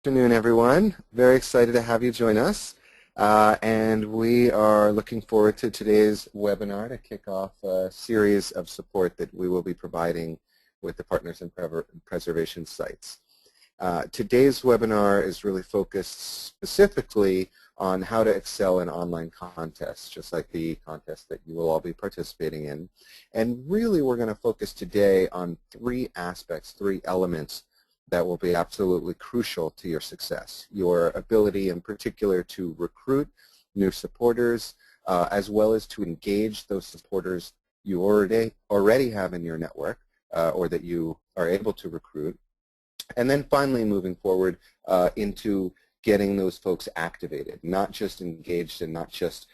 Afternoon, everyone. Very excited to have you join us. And we are looking forward to today's webinar to kick off a series of support that we will be providing with the Partners in Preservation sites. Today's webinar is really focused specifically on how to excel in online contests, just like the contest that you will all be participating in. And really we're going to focus today on three aspects, three elements that will be absolutely crucial to your success. Your ability in particular to recruit new supporters, as well as to engage those supporters you already have in your network, or that you are able to recruit. And then finally moving forward into getting those folks activated, not just engaged and not just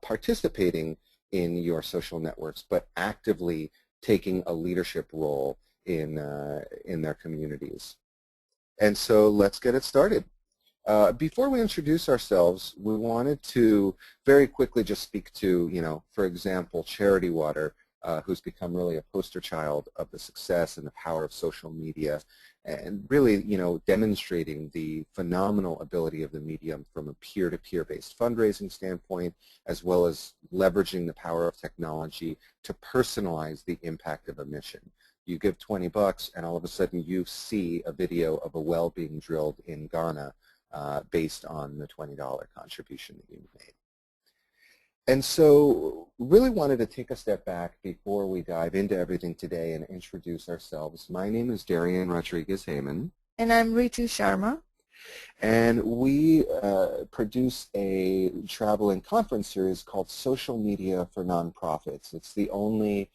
participating in your social networks, but actively taking a leadership role in their communities. And so let's get it started. Before we introduce ourselves, we wanted to very quickly just speak to, for example, Charity Water, who's become really a poster child of the success and the power of social media, and really, demonstrating the phenomenal ability of the medium from a peer-to-peer based fundraising standpoint, as well as leveraging the power of technology to personalize the impact of a mission. You give 20 bucks and all of a sudden you see a video of a well being drilled in Ghana based on the $20 contribution that you made. And so really wanted to take a step back before we dive into everything today and introduce ourselves. My name is Darian Rodriguez-Heyman. And I'm Ritu Sharma. And we produce a travel and conference series called Social Media for Nonprofits. It's the only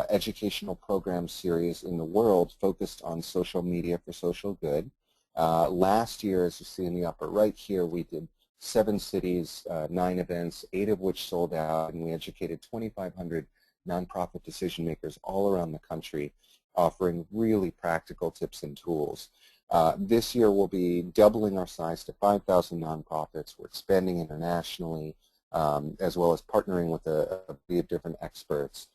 educational program series in the world focused on social media for social good. Last year, as you see in the upper right here, we did 7 cities, 9 events, 8 of which sold out, and we educated 2,500 nonprofit decision makers all around the country, offering really practical tips and tools. This year we'll be doubling our size to 5,000 nonprofits. We're expanding internationally, as well as partnering with a variety of different experts.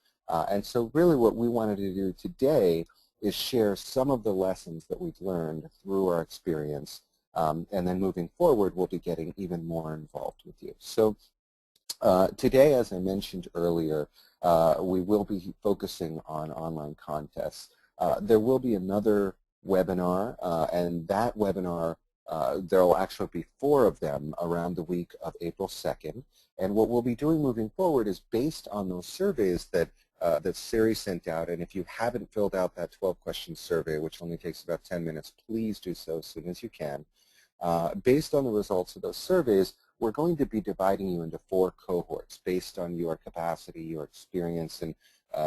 And so really what we wanted to do today is share some of the lessons that we've learned through our experience, and then moving forward we'll be getting even more involved with you. So today, as I mentioned earlier, we will be focusing on online contests. There will be another webinar, and that webinar, there will actually be 4 of them around the week of April 2nd. And what we'll be doing moving forward is based on those surveys that Siri sent out, and if you haven't filled out that 12-question survey, which only takes about 10 minutes, please do so as soon as you can. Based on the results of those surveys, we're going to be dividing you into 4 cohorts based on your capacity, your experience, and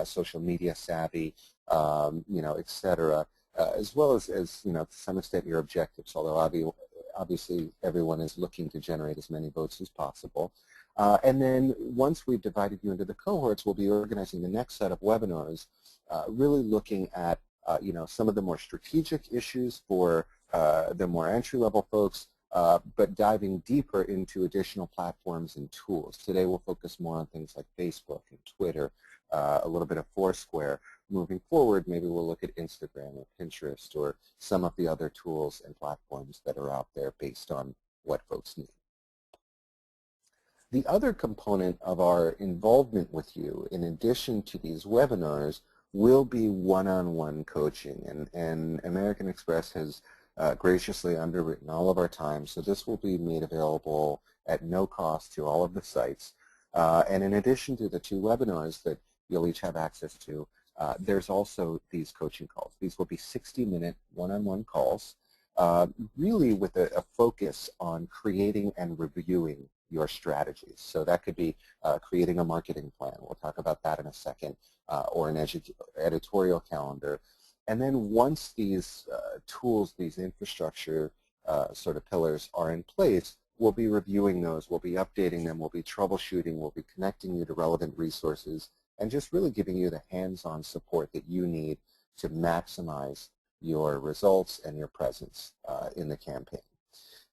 social media savvy, et cetera, as well as to some extent your objectives, although obviously everyone is looking to generate as many votes as possible. And then once we've divided you into the cohorts, we'll be organizing the next set of webinars, really looking at some of the more strategic issues for the more entry-level folks, but diving deeper into additional platforms and tools. Today we'll focus more on things like Facebook and Twitter, a little bit of Foursquare. Moving forward, maybe we'll look at Instagram or Pinterest or some of the other tools and platforms that are out there based on what folks need. The other component of our involvement with you, in addition to these webinars, will be one-on-one coaching. And American Express has graciously underwritten all of our time, so this will be made available at no cost to all of the sites. And in addition to the 2 webinars that you'll each have access to, there's also these coaching calls. These will be 60-minute one-on-one calls, really with a focus on creating and reviewing your strategies. So that could be creating a marketing plan. We'll talk about that in a second, or an editorial calendar. And then once these tools, these infrastructure sort of pillars are in place, we'll be reviewing those, we'll be updating them, we'll be troubleshooting, we'll be connecting you to relevant resources, and just really giving you the hands-on support that you need to maximize your results and your presence in the campaign.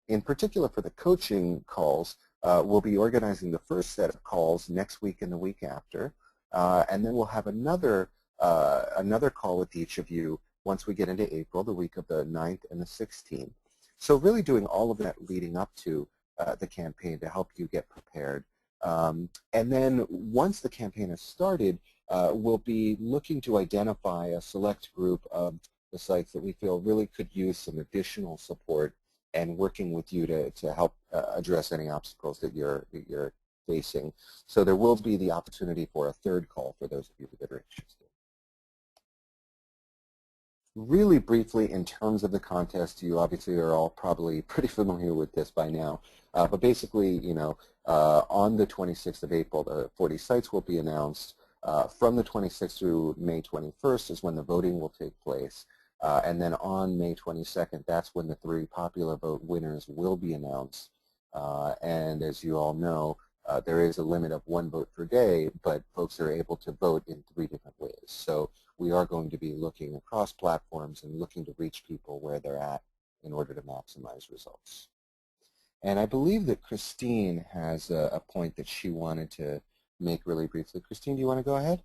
In particular for the coaching calls, we'll be organizing the first set of calls next week and the week after, and then we'll have another call with each of you once we get into April, the week of the 9th and the 16th. So really doing all of that leading up to the campaign to help you get prepared. And then once the campaign has started, we'll be looking to identify a select group of the sites that we feel really could use some additional support and working with you to help address any obstacles that you're facing. So there will be the opportunity for a third call for those of you that are interested. Really briefly, in terms of the contest, you obviously are all probably pretty familiar with this by now. But basically, on the 26th of April, the 40 sites will be announced. From the 26th through May 21st is when the voting will take place. And then on May 22nd, that's when the 3 popular vote winners will be announced. And as you all know, there is a limit of 1 vote per day, but folks are able to vote in 3 different ways. So we are going to be looking across platforms and looking to reach people where they're at in order to maximize results. And I believe that Christine has a point that she wanted to make really briefly. Christine, do you want to go ahead?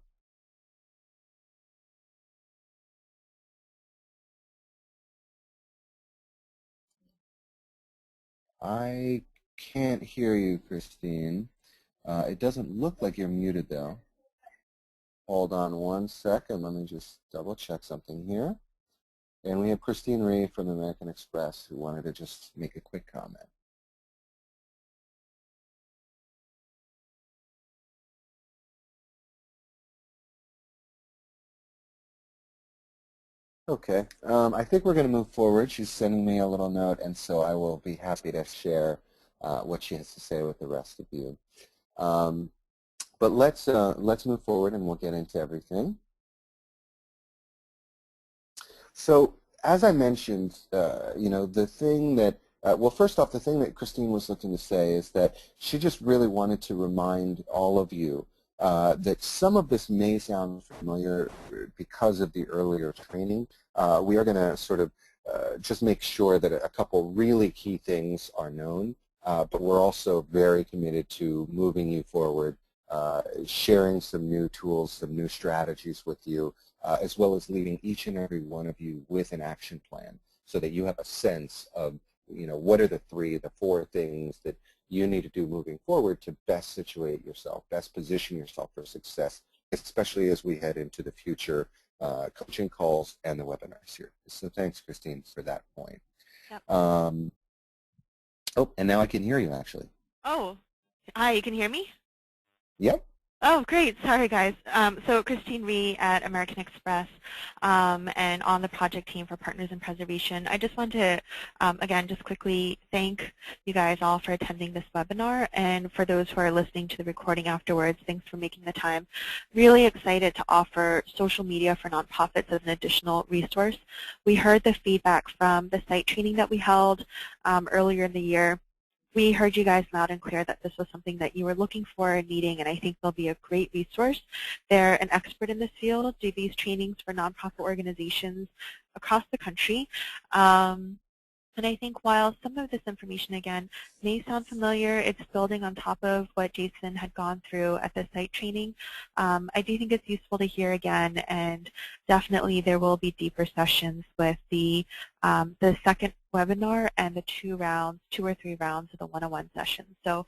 I can't hear you, Christine. It doesn't look like you're muted, though. Hold on one second. Let me just double check something here. And we have Christine Rhee from American Express who wanted to just make a quick comment. Okay, I think we're going to move forward. She's sending me a little note, and so I will be happy to share what she has to say with the rest of you. But let's move forward, and we'll get into everything. So, as I mentioned, the thing that well, first off, the thing that Christine was looking to say is that she just really wanted to remind all of you that some of this may sound familiar because of the earlier training. We are going to sort of just make sure that a couple really key things are known, but we're also very committed to moving you forward, sharing some new tools, some new strategies with you, as well as leaving each and every one of you with an action plan so that you have a sense of what are the 3, the 4 things that you need to do moving forward to best situate yourself, best position yourself for success, especially as we head into the future coaching calls and the webinar series. So thanks, Christine, for that point. Yep. Oh, and now I can hear you, actually. Oh, hi, you can hear me? Yep. Oh, great. Sorry, guys. So Christine Rhee at American Express and on the project team for Partners in Preservation. I just want to, again, just quickly thank you guys all for attending this webinar. And for those who are listening to the recording afterwards, thanks for making the time. Really excited to offer social media for nonprofits as an additional resource. We heard the feedback from the site training that we held earlier in the year. We heard you guys loud and clear that this was something that you were looking for and needing, and I think they'll be a great resource. They're an expert in this field, do these trainings for nonprofit organizations across the country. And I think while some of this information, again, may sound familiar, it's building on top of what Jason had gone through at the site training. I do think it's useful to hear again, and definitely there will be deeper sessions with the second webinar and the 2 or 3 rounds of the one-on-one sessions. So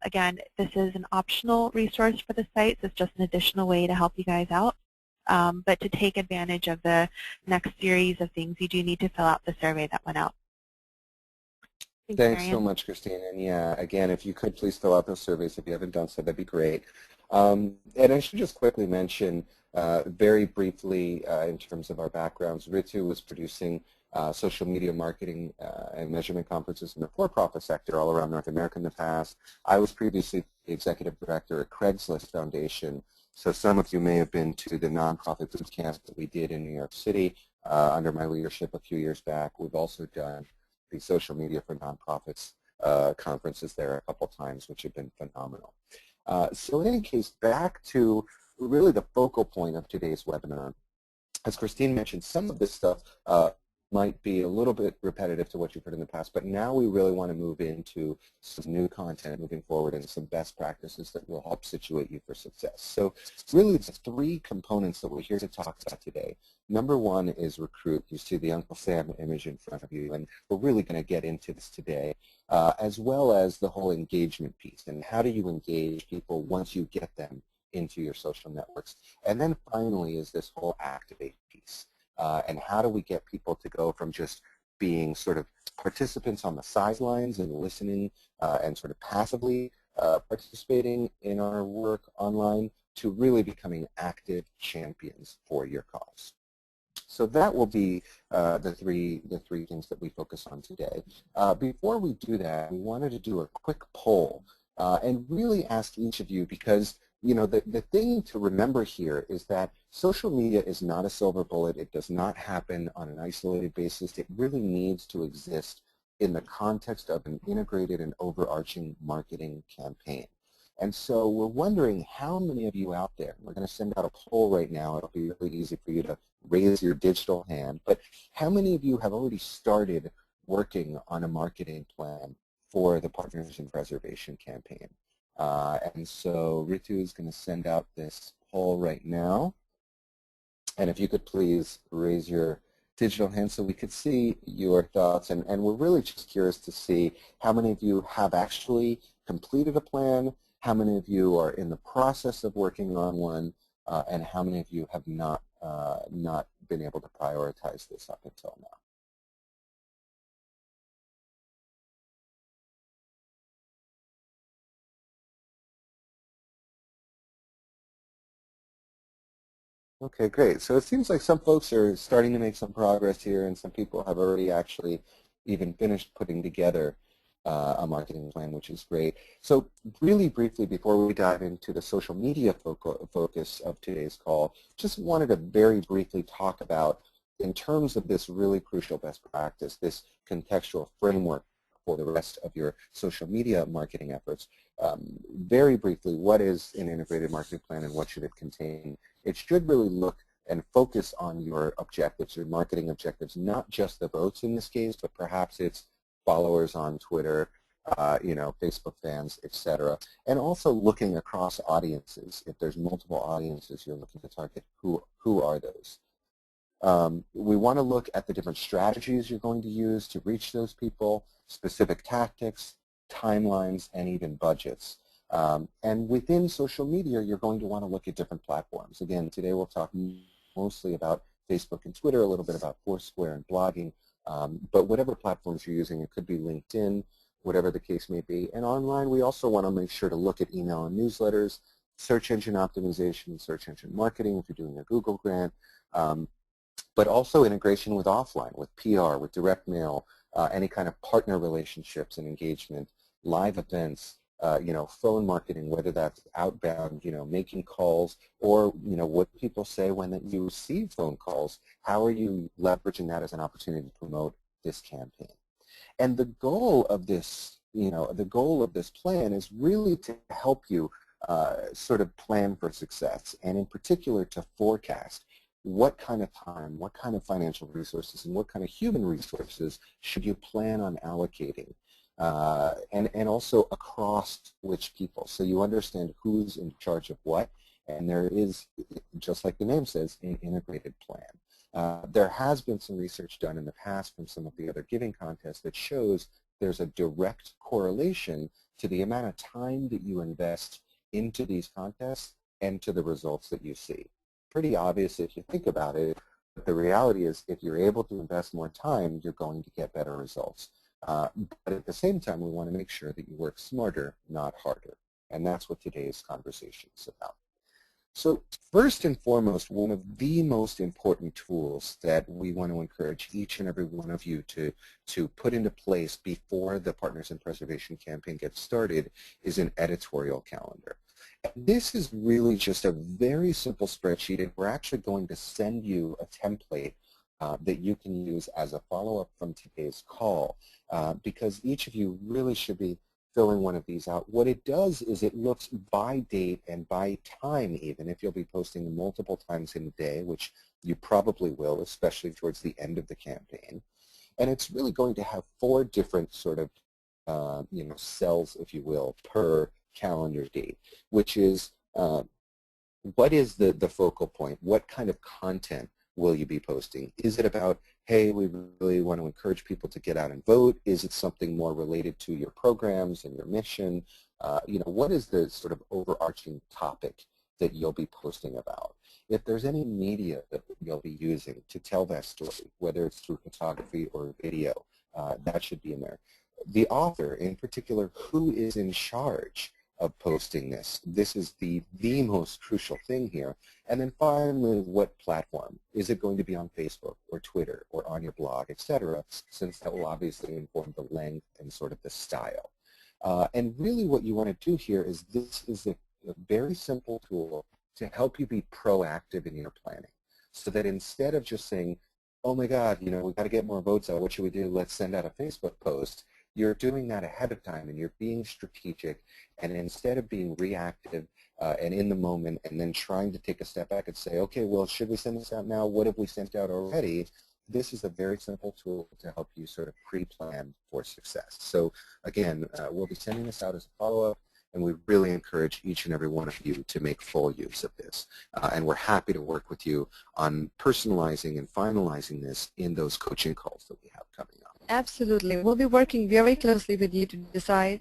again, this is an optional resource for the sites. It's just an additional way to help you guys out. But to take advantage of the next series of things, you do need to fill out the survey that went out. Thanks so much, Christine. And yeah, again, if you could please fill out those surveys if you haven't done so, that'd be great. And I should just quickly mention very briefly in terms of our backgrounds, Ritu was producing social media marketing and measurement conferences in the for-profit sector all around North America in the past. I was previously the executive director at Craigslist Foundation. So some of you may have been to the nonprofit boot camp that we did in New York City under my leadership a few years back. We've also done the social media for nonprofits conferences there a couple times, which have been phenomenal. So in any case, back to really the focal point of today's webinar. As Christine mentioned, some of this stuff might be a little bit repetitive to what you've heard in the past, but now we really want to move into some new content moving forward and some best practices that will help situate you for success. So really the three components that we're here to talk about today. Number one is recruit. You see the Uncle Sam image in front of you, and we're really going to get into this today, as well as the whole engagement piece and how do you engage people once you get them into your social networks. And then finally is this whole activate piece. And how do we get people to go from just being sort of participants on the sidelines and listening and sort of passively participating in our work online to really becoming active champions for your cause. So that will be the three things that we focus on today. Before we do that, we wanted to do a quick poll and really ask each of you, because the thing to remember here is that social media is not a silver bullet. It does not happen on an isolated basis. It really needs to exist in the context of an integrated and overarching marketing campaign. And so we're wondering how many of you out there, we're going to send out a poll right now. It'll be really easy for you to raise your digital hand, but how many of you have already started working on a marketing plan for the Partners in Preservation campaign? And so Ritu is going to send out this poll right now. And if you could please raise your digital hand so we could see your thoughts. And we're really just curious to see how many of you have actually completed a plan, how many of you are in the process of working on one, and how many of you have not been able to prioritize this up until now. Okay, great. So it seems like some folks are starting to make some progress here, and some people have already actually even finished putting together a marketing plan, which is great. So really briefly, before we dive into the social media focus of today's call, just wanted to very briefly talk about, in terms of this really crucial best practice, this contextual framework for the rest of your social media marketing efforts. Very briefly, what is an integrated marketing plan and what should it contain? It should really look and focus on your objectives, your marketing objectives, not just the votes in this case, but perhaps it's followers on Twitter, Facebook fans, etc. And also looking across audiences. If there's multiple audiences you're looking to target, who are those? We want to look at the different strategies you're going to use to reach those people, specific tactics, timelines, and even budgets. And within social media, you're going to want to look at different platforms. Again, today we'll talk mostly about Facebook and Twitter, a little bit about Foursquare and blogging, but whatever platforms you're using, it could be LinkedIn, whatever the case may be. And online, we also want to make sure to look at email and newsletters, search engine optimization, search engine marketing if you're doing a Google grant, but also integration with offline, with PR, with direct mail, any kind of partner relationships and engagement, live events, phone marketing, whether that's outbound, making calls, or, what people say when you receive phone calls, how are you leveraging that as an opportunity to promote this campaign? And the goal of this, plan is really to help you sort of plan for success, and in particular to forecast what kind of time, what kind of financial resources, and what kind of human resources should you plan on allocating, and also across which people, so you understand who's in charge of what, and there is, just like the name says, an integrated plan. There has been some research done in the past from some of the other giving contests that shows there's a direct correlation to the amount of time that you invest into these contests and to the results that you see. Pretty obvious if you think about it, but the reality is if you're able to invest more time, you're going to get better results. But at the same time, we want to make sure that you work smarter, not harder. And that's what today's conversation is about. So first and foremost, one of the most important tools that we want to encourage each and every one of you to put into place before the Partners in Preservation campaign gets started is an editorial calendar. And this is really just a very simple spreadsheet, and we're actually going to send you a template that you can use as a follow-up from today's call, because each of you really should be filling one of these out. What it does is it looks by date and by time even, if you'll be posting multiple times in a day, which You probably will, especially towards the end of the campaign. And it's really going to have 4 different sort of cells, if you will, per calendar date, which is what is the focal point? What kind of content will you be posting? Is it about, hey, we really want to encourage people to get out and vote? Is it something more related to your programs and your mission? What is the sort of overarching topic that you'll be posting about? If there's any media that you'll be using to tell that story, whether it's through photography or video, that should be in there. The author, in particular, who is in charge of posting this? This is the most crucial thing here. And then finally, what platform? Is it going to be on Facebook or Twitter or on your blog, etc., since that will obviously inform the length and sort of the style. And really what you want to do here is this is a very simple tool to help you be proactive in your planning, so that instead of just saying, oh my God, we've got to get more votes out, what should we do? Let's send out a Facebook post. You're doing that ahead of time, and you're being strategic, and instead of being reactive and in the moment and then trying to take a step back and say, okay, well, should we send this out now? What have we sent out already? This is a very simple tool to help you sort of pre-plan for success. So again, we'll be sending this out as a follow-up, and we really encourage each and every one of you to make full use of this. And we're happy to work with you on personalizing and finalizing this in those coaching calls that we have coming up. Absolutely. We'll be working very closely with you to decide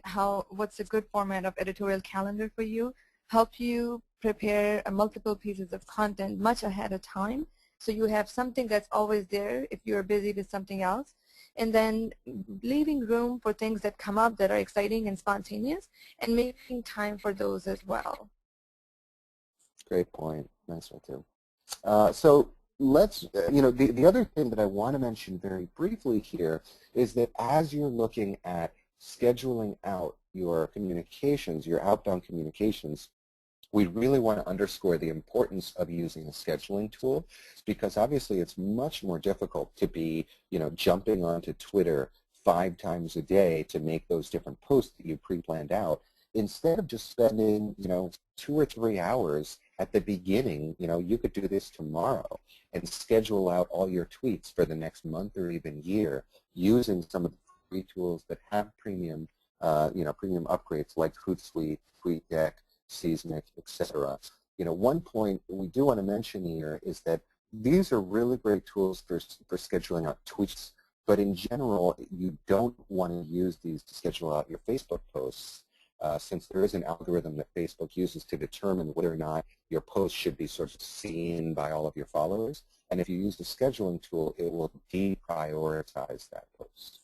what's a good format of editorial calendar for you, help you prepare multiple pieces of content much ahead of time, so you have something that's always there if you're busy with something else, and then leaving room for things that come up that are exciting and spontaneous, and making time for those as well. Great point. Nice one, too. So let's, the other thing that I want to mention very briefly here is that as you're looking at scheduling out your communications, your outbound communications, we really want to underscore the importance of using a scheduling tool, because obviously it's much more difficult to be, jumping onto Twitter 5 times a day to make those different posts that you pre-planned out. Instead of just spending, 2 or 3 hours at the beginning, you could do this tomorrow and schedule out all your tweets for the next month or even year using some of the free tools that have premium, premium upgrades like Hootsuite, TweetDeck, Seismic, etc. One point we do want to mention here is that these are really great tools for scheduling out tweets, but in general, you don't want to use these to schedule out your Facebook posts, since there is an algorithm that Facebook uses to determine whether or not your post should be sort of seen by all of your followers. And if you use the scheduling tool, it will deprioritize that post.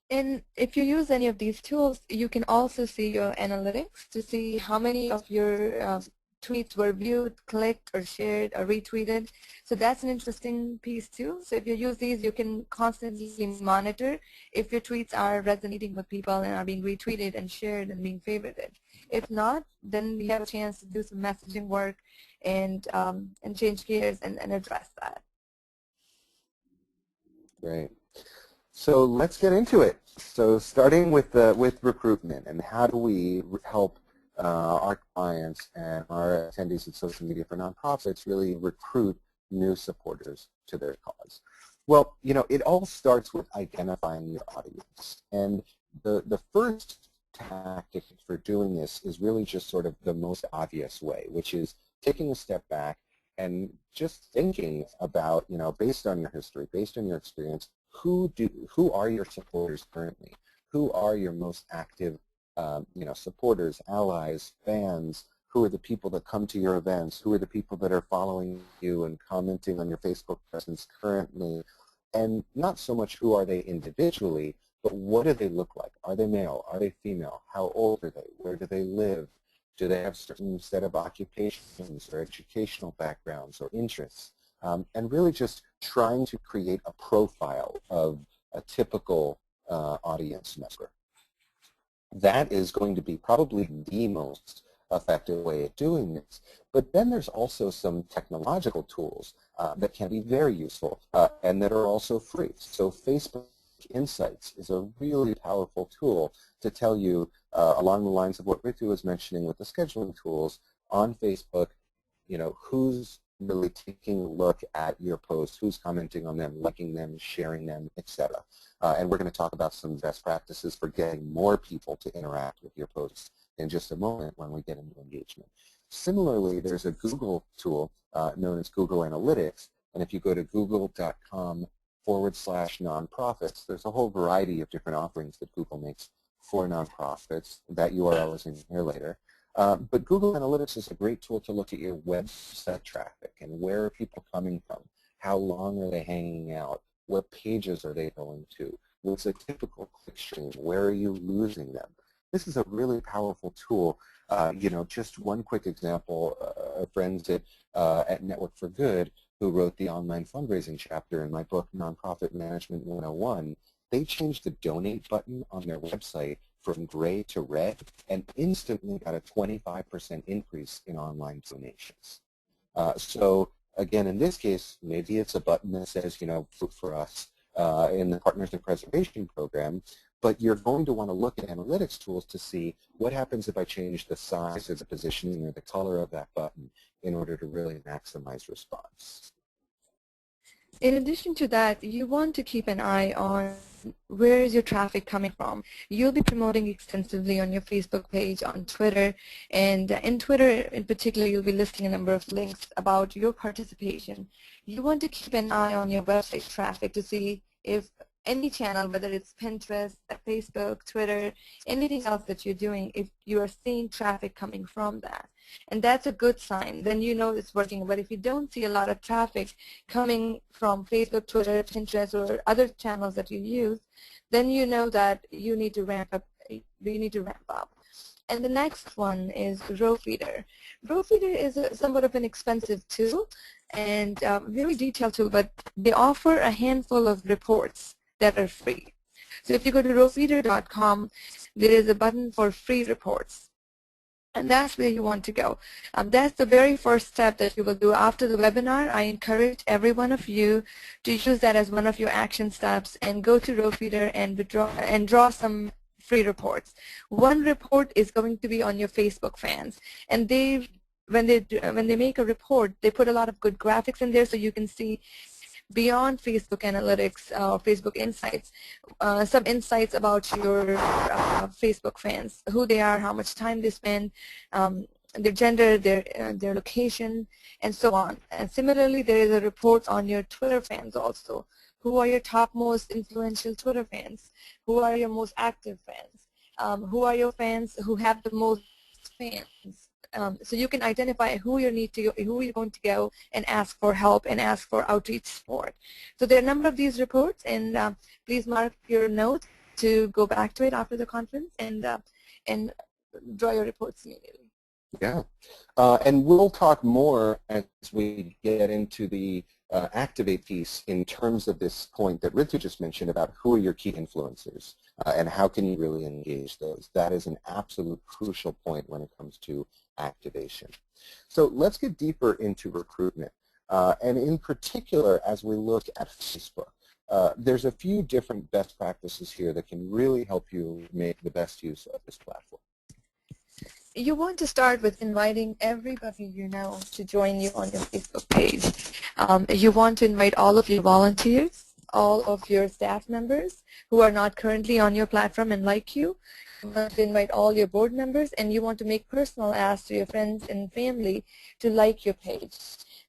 And if you use any of these tools, you can also see your analytics to see how many of your tweets were viewed, clicked, or shared, or retweeted. So that's an interesting piece too. So if you use these, you can constantly monitor if your tweets are resonating with people and are being retweeted and shared and being favorited. If not, then we have a chance to do some messaging work and change gears and address that. Great. So let's get into it. So starting with recruitment, and how do we help our clients and our attendees at Social Media for Nonprofits really recruit new supporters to their cause? Well, it all starts with identifying your audience. And the first tactic for doing this is really just sort of the most obvious way, which is taking a step back and just thinking about, based on your history, based on your experience, who are your supporters currently? Who are your most active, supporters, allies, fans? Who are the people that come to your events? Who are the people that are following you and commenting on your Facebook presence currently? And not so much who are they individually, but what do they look like? Are they male? Are they female? How old are they? Where do they live? Do they have a certain set of occupations or educational backgrounds or interests? And really just trying to create a profile of a typical audience member. That is going to be probably the most effective way of doing this. But then there's also some technological tools that can be very useful and that are also free. So Facebook Insights is a really powerful tool to tell you, along the lines of what Ritu was mentioning with the scheduling tools, on Facebook, who's really taking a look at your posts, who's commenting on them, liking them, sharing them, etc. And we're going to talk about some best practices for getting more people to interact with your posts in just a moment when we get into engagement. Similarly, there's a Google tool known as Google Analytics, and if you go to google.com/nonprofits, there's a whole variety of different offerings that Google makes for nonprofits. That URL is in here later. But Google Analytics is a great tool to look at your website traffic and where are people coming from, how long are they hanging out, what pages are they going to, what's a typical click stream, where are you losing them. This is a really powerful tool. You know, just one quick example, friends at Network for Good who wrote the online fundraising chapter in my book, Nonprofit Management 101, they changed the donate button on their website from gray to red and instantly got a 25% increase in online donations. So again, in this case, maybe it's a button that says, you know, vote for us in the Partners in Preservation program, but you're going to want to look at analytics tools to see what happens if I change the size or the positioning or the color of that button in order to really maximize response. In addition to that, you want to keep an eye on where is your traffic coming from. You'll be promoting extensively on your Facebook page, on Twitter, and in Twitter in particular, you'll be listing a number of links about your participation. You want to keep an eye on your website traffic to see if any channel, whether it's Pinterest, Facebook, Twitter, anything else that you're doing, if you are seeing traffic coming from that. And that's a good sign. Then you know it's working. But if you don't see a lot of traffic coming from Facebook, Twitter, Pinterest, or other channels that you use, then you know that you need to ramp up. And the next one is Rowfeeder. Rowfeeder is somewhat of an expensive tool and very detailed tool, but they offer a handful of reports that are free. So if you go to rowfeeder.com, there is a button for free reports. And that's where you want to go. That's the very first step that you will do after the webinar. I encourage every one of you to use that as one of your action steps and go to Rowfeeder and draw some free reports. One report is going to be on your Facebook fans, and when they make a report, they put a lot of good graphics in there so you can see beyond Facebook Analytics or Facebook Insights, some insights about your Facebook fans, who they are, how much time they spend, their gender, their location, and so on. And similarly, there is a report on your Twitter fans also. Who are your top most influential Twitter fans? Who are your most active fans? Who are your fans who have the most fans? So you can identify who you're going to go and ask for help and ask for outreach support. So there are a number of these reports, and please mark your notes to go back to it after the conference and draw your reports immediately. Yeah, and we'll talk more as we get into the Activate piece in terms of this point that Ritu just mentioned about who are your key influencers and how can you really engage those. That is an absolute crucial point when it comes to activation. So let's get deeper into recruitment. And in particular, as we look at Facebook, there's a few different best practices here that can really help you make the best use of this platform. You want to start with inviting everybody you know to join you on your Facebook page. You want to invite all of your volunteers, all of your staff members who are not currently on your platform and like you. You want to invite all your board members, and you want to make personal asks to your friends and family to like your page.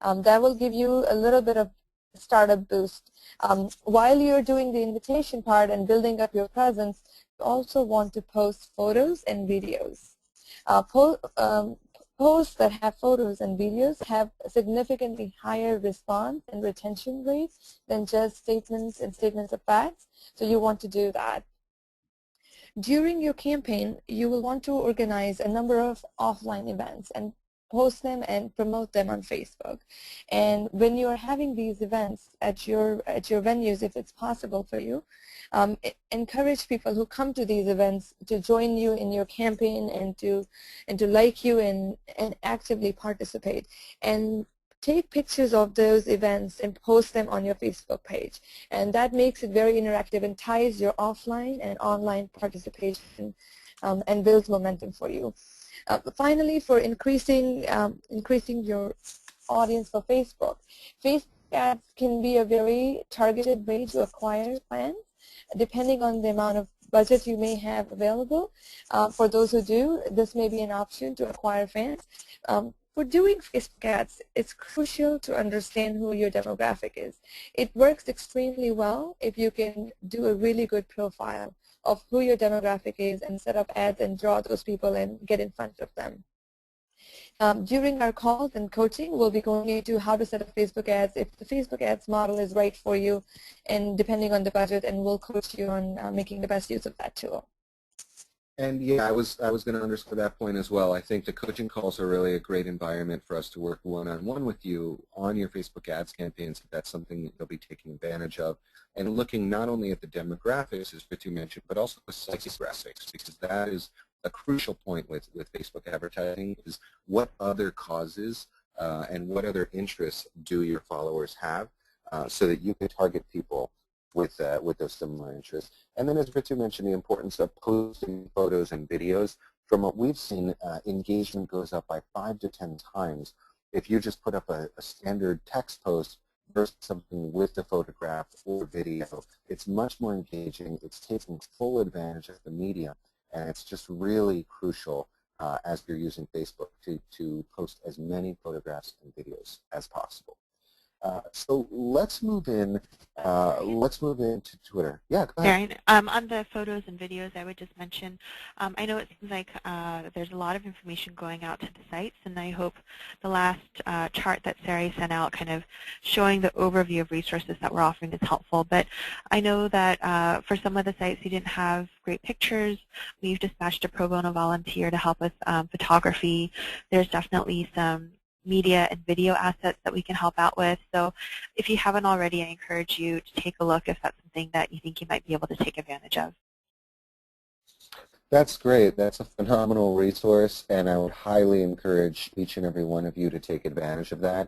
That will give you a little bit of startup boost. While you're doing the invitation part and building up your presence, you also want to post photos and videos. Posts that have photos and videos have a significantly higher response and retention rates than just statements and statements of facts, so you want to do that. During your campaign, you will want to organize a number of offline events and post them and promote them on Facebook. And when you are having these events at your venues, if it's possible for you, encourage people who come to these events to join you in your campaign and to like you and actively participate. And take pictures of those events and post them on your Facebook page. And that makes it very interactive and ties your offline and online participation and builds momentum for you. Finally, for increasing your audience for Facebook. Facebook ads can be a very targeted way to acquire fans, depending on the amount of budget you may have available. For those who do, this may be an option to acquire fans. For doing Facebook ads, it's crucial to understand who your demographic is. It works extremely well if you can do a really good profile of who your demographic is and set up ads and draw those people and get in front of them. During our calls and coaching, we'll be going into how to set up Facebook ads, if the Facebook ads model is right for you, and depending on the budget, and we'll coach you on making the best use of that tool. And yeah, I was going to underscore that point as well. I think the coaching calls are really a great environment for us to work one-on-one with you on your Facebook ads campaigns, if that's something that you'll be taking advantage of, and looking not only at the demographics, as Ritu mentioned, but also the psychographics, because that is a crucial point with Facebook advertising, is what other causes and what other interests do your followers have, so that you can target people with those similar interests. And then, as Ritu mentioned, the importance of posting photos and videos. From what we've seen, engagement goes up by 5 to 10 times if you just put up a standard text post versus something with a photograph or video. It's much more engaging. It's taking full advantage of the media, and it's just really crucial as you're using Facebook to post as many photographs and videos as possible. So let's move in. Let's move into Twitter. Yeah, go ahead. Darren, on the photos and videos, I would just mention, I know it seems like there's a lot of information going out to the sites, and I hope the last chart that Sari sent out kind of showing the overview of resources that we're offering is helpful. But I know that for some of the sites who didn't have great pictures, we've dispatched a pro bono volunteer to help with photography. There's definitely some media and video assets that we can help out with. So if you haven't already, I encourage you to take a look if that's something that you think you might be able to take advantage of. That's great. That's a phenomenal resource, and I would highly encourage each and every one of you to take advantage of that.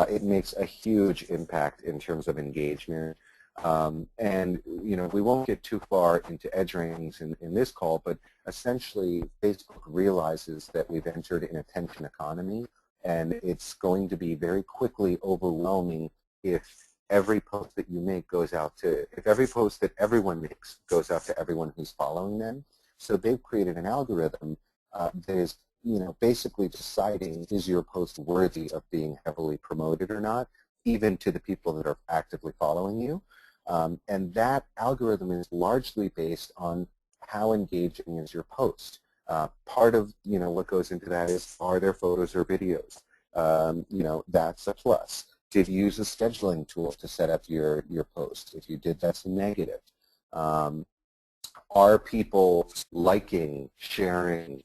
It makes a huge impact in terms of engagement. And, you know, we won't get too far into edge ratings in this call, but essentially Facebook realizes that we've entered an attention economy, and it's going to be very quickly overwhelming if every post that you make goes out to, if every post that everyone makes goes out to everyone who's following them. So they've created an algorithm that is, you know, basically deciding, is your post worthy of being heavily promoted or not, even to the people that are actively following you. And that algorithm is largely based on how engaging is your post. Part of, you know, what goes into that is, are there photos or videos? You know, that's a plus. Did you use a scheduling tool to set up your post? If you did, that's a negative. Are people liking, sharing,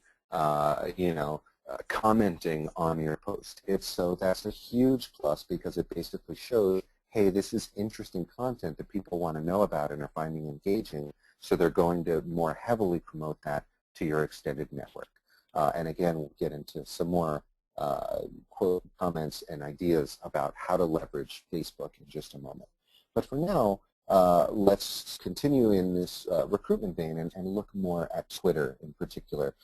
you know, commenting on your post? If so, that's a huge plus, because it basically shows, hey, this is interesting content that people want to know about and are finding engaging, so they're going to more heavily promote that to your extended network. And again, we'll get into some more quote comments and ideas about how to leverage Facebook in just a moment. But for now, let's continue in this recruitment vein and look more at Twitter in particular.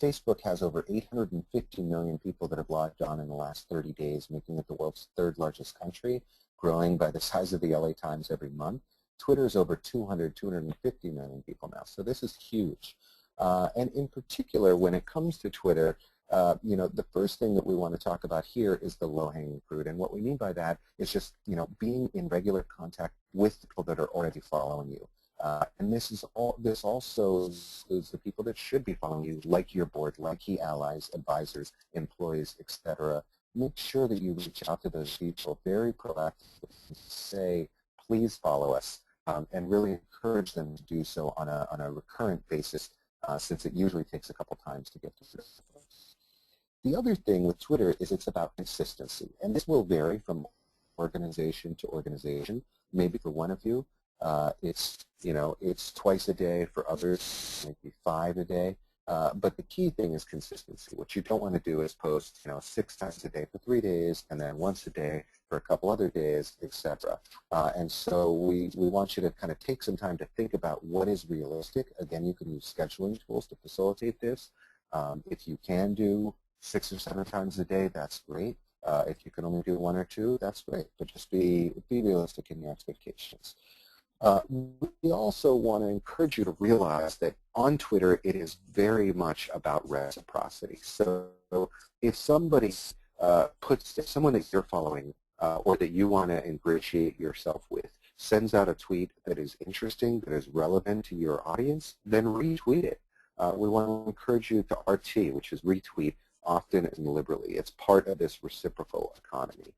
Facebook has over 850 million people that have logged on in the last 30 days, making it the world's third largest country, growing by the size of the LA Times every month. Twitter is over 250 million people now, so this is huge. And in particular, when it comes to Twitter, you know, the first thing that we want to talk about here is the low-hanging fruit. And what we mean by that is just, you know, being in regular contact with people that are already following you. And this also includes the people that should be following you, like your board, like key allies, advisors, employees, etc. Make sure that you reach out to those people very proactively and say, please follow us, and really encourage them to do so on a recurrent basis, since it usually takes a couple times to get to this. The other thing with Twitter is it's about consistency, and this will vary from organization to organization. Maybe for one of you, it's, you know, it's twice a day. For others, maybe 5 a day. But the key thing is consistency. What you don't want to do is post, you know, 6 times a day for 3 days, and then once a day for a couple other days, etc. And so we want you to kind of take some time to think about what is realistic. Again, you can use scheduling tools to facilitate this. If you can do 6 or 7 times a day, that's great. If you can only do 1 or 2, that's great, but just be realistic in your expectations. We also want to encourage you to realize that on Twitter it is very much about reciprocity. So if somebody if someone that you're following or that you want to ingratiate yourself with sends out a tweet that is interesting, that is relevant to your audience, then retweet it. We want to encourage you to RT, which is retweet, often and liberally. It's part of this reciprocal economy.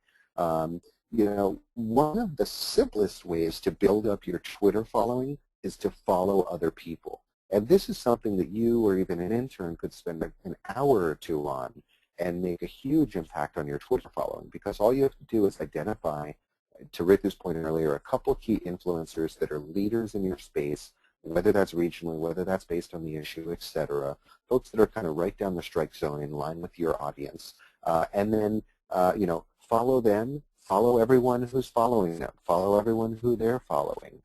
You know, one of the simplest ways to build up your Twitter following is to follow other people. And this is something that you or even an intern could spend an hour or 2 on and make a huge impact on your Twitter following, because all you have to do is identify, to Ritu's point earlier, a couple key influencers that are leaders in your space, whether that's regionally, whether that's based on the issue, etc. Folks that are kind of right down the strike zone in line with your audience. And then, you know, follow them, follow everyone who's following them, follow everyone who they're following.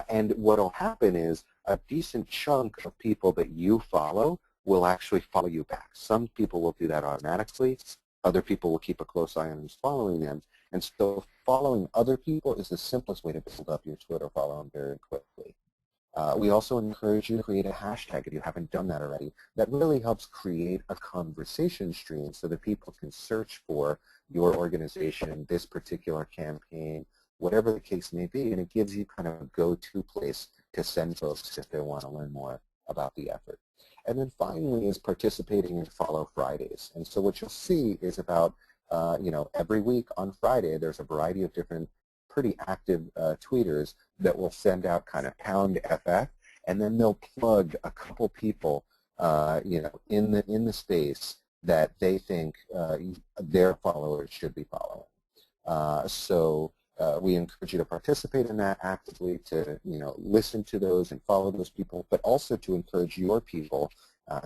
And what will happen is a decent chunk of people that you follow will actually follow you back. Some people will do that automatically. Other people will keep a close eye on who's following them. And so following other people is the simplest way to build up your Twitter following very quickly. We also encourage you to create a hashtag if you haven't done that already. That really helps create a conversation stream so that people can search for your organization, this particular campaign, whatever the case may be, and it gives you kind of a go-to place to send folks if they want to learn more about the effort. And then finally is participating in Follow Fridays. And so what you'll see is about, you know, every week on Friday there's a variety of different pretty active tweeters that will send out kind of pound FF, and then they'll plug a couple people, you know, in the space that they think their followers should be following. So we encourage you to participate in that actively, to, you know, listen to those and follow those people, but also to encourage your people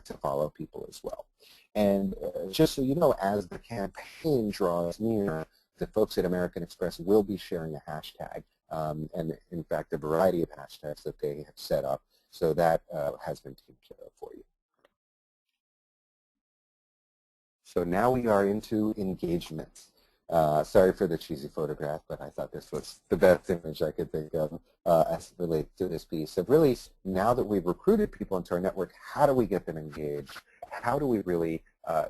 to follow people as well. And just so you know, as the campaign draws near, the folks at American Express will be sharing a hashtag, and in fact a variety of hashtags that they have set up, so that has been taken care of for you. So now we are into engagement. Sorry for the cheesy photograph, but I thought this was the best image I could think of as it relates to this piece. So really, now that we've recruited people into our network, how do we get them engaged? How do we really,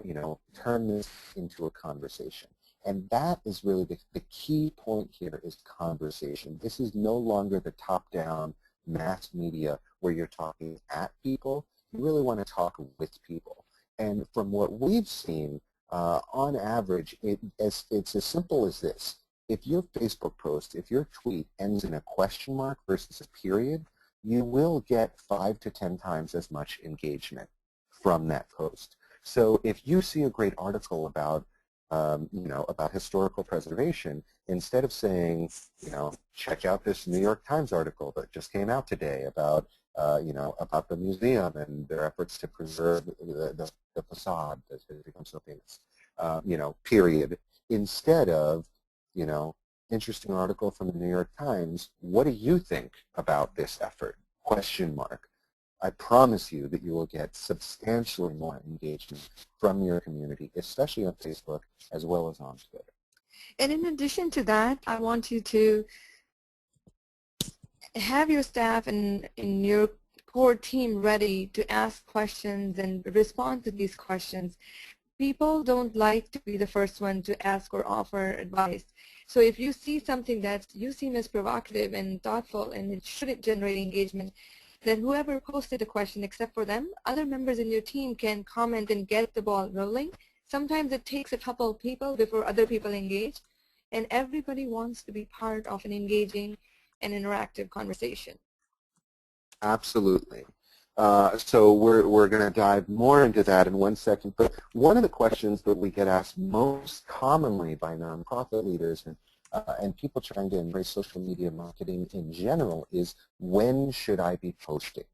you know, turn this into a conversation? And that is really the key point here, is conversation. This is no longer the top-down mass media where you're talking at people. You really want to talk with people. And from what we've seen, on average, it's as simple as this. If your Facebook post, if your tweet ends in a question mark versus a period, you will get 5 to 10 times as much engagement from that post. So if you see a great article about, you know, about historical preservation, instead of saying, you know, check out this New York Times article that just came out today about, you know, about the museum and their efforts to preserve the facade that has become so famous, you know, period. Instead of, you know, interesting article from the New York Times, what do you think about this effort? Question mark. I promise you that you will get substantially more engagement from your community, especially on Facebook as well as on Twitter. And in addition to that, I want you to have your staff and your core team ready to ask questions and respond to these questions. People don't like to be the first one to ask or offer advice. So if you see something that you seem as provocative and thoughtful and it should generate engagement, then whoever posted a question except for them, other members in your team can comment and get the ball rolling. Sometimes it takes a couple of people before other people engage, and everybody wants to be part of an engaging and interactive conversation. Absolutely. So we're going to dive more into that in 1 second. But one of the questions that we get asked most commonly by nonprofit leaders and people trying to embrace social media marketing in general is, when should I be posting?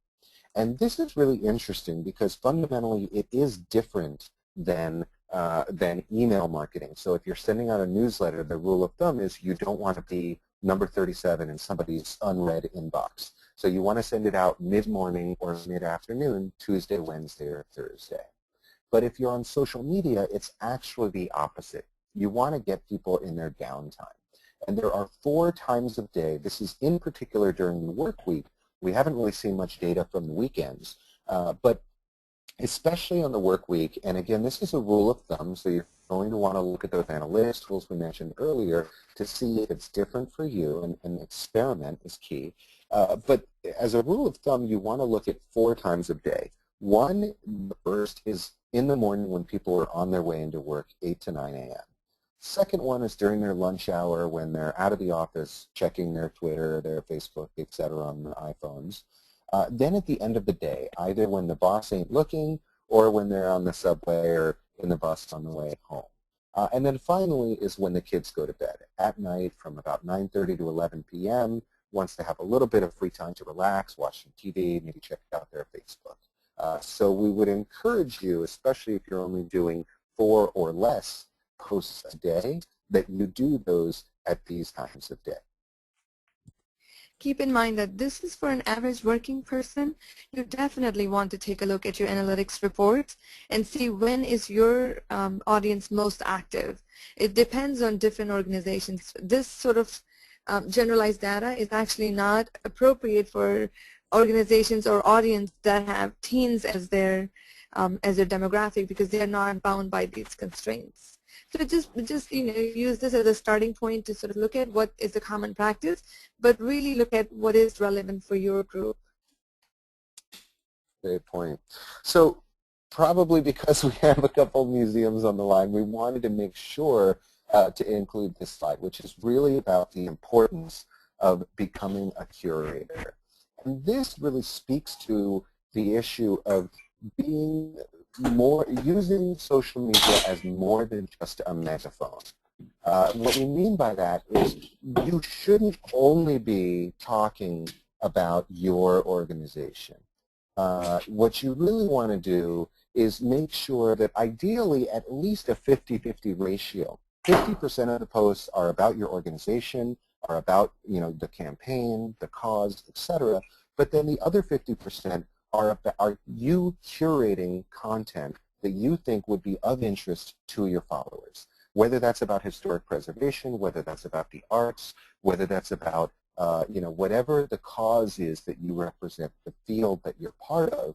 And this is really interesting because fundamentally it is different than email marketing. So if you're sending out a newsletter, the rule of thumb is you don't want to be number 37 in somebody's unread inbox. So you want to send it out mid-morning or mid-afternoon, Tuesday, Wednesday, or Thursday. But if you're on social media, it's actually the opposite. you want to get people in their downtime. And there are 4 times of day. This is in particular during the work week. We haven't really seen much data from the weekends, but especially on the work week, and again, this is a rule of thumb, so you're going to want to look at those analytics tools we mentioned earlier to see if it's different for you, and experiment is key. But as a rule of thumb, you want to look at 4 times a day. One, the first is in the morning when people are on their way into work, 8 to 9 a.m. Second one is during their lunch hour when they're out of the office checking their Twitter, their Facebook, etc. on their iPhones. Then at the end of the day, either when the boss ain't looking or when they're on the subway or in the bus on the way home. And then finally is when the kids go to bed at night from about 9:30 to 11 p.m. once they have a little bit of free time to relax, watch some TV, maybe check out their Facebook. So we would encourage you, especially if you're only doing 4 or less posts a day, that you do those at these times of day. Keep in mind that this is for an average working person. You definitely want to take a look at your analytics reports and see when is your audience most active. It depends on different organizations. This sort of generalized data is actually not appropriate for organizations or audience that have teens as their demographic, because they are not bound by these constraints. So just use this as a starting point to sort of look at what is the common practice, but really look at what is relevant for your group. Great point. So probably because we have a couple museums on the line, we wanted to make sure to include this slide, which is really about the importance of becoming a curator. And this really speaks to the issue of being using social media as more than just a megaphone. What we mean by that is you shouldn't only be talking about your organization. What you really want to do is make sure that ideally at least a 50-50 ratio. 50% of the posts are about your organization, are about the campaign, the cause, etc. But then the other 50% are you curating content that you think would be of interest to your followers, whether that's about historic preservation, whether that's about the arts, whether that's about whatever the cause is that you represent, the field that you're part of.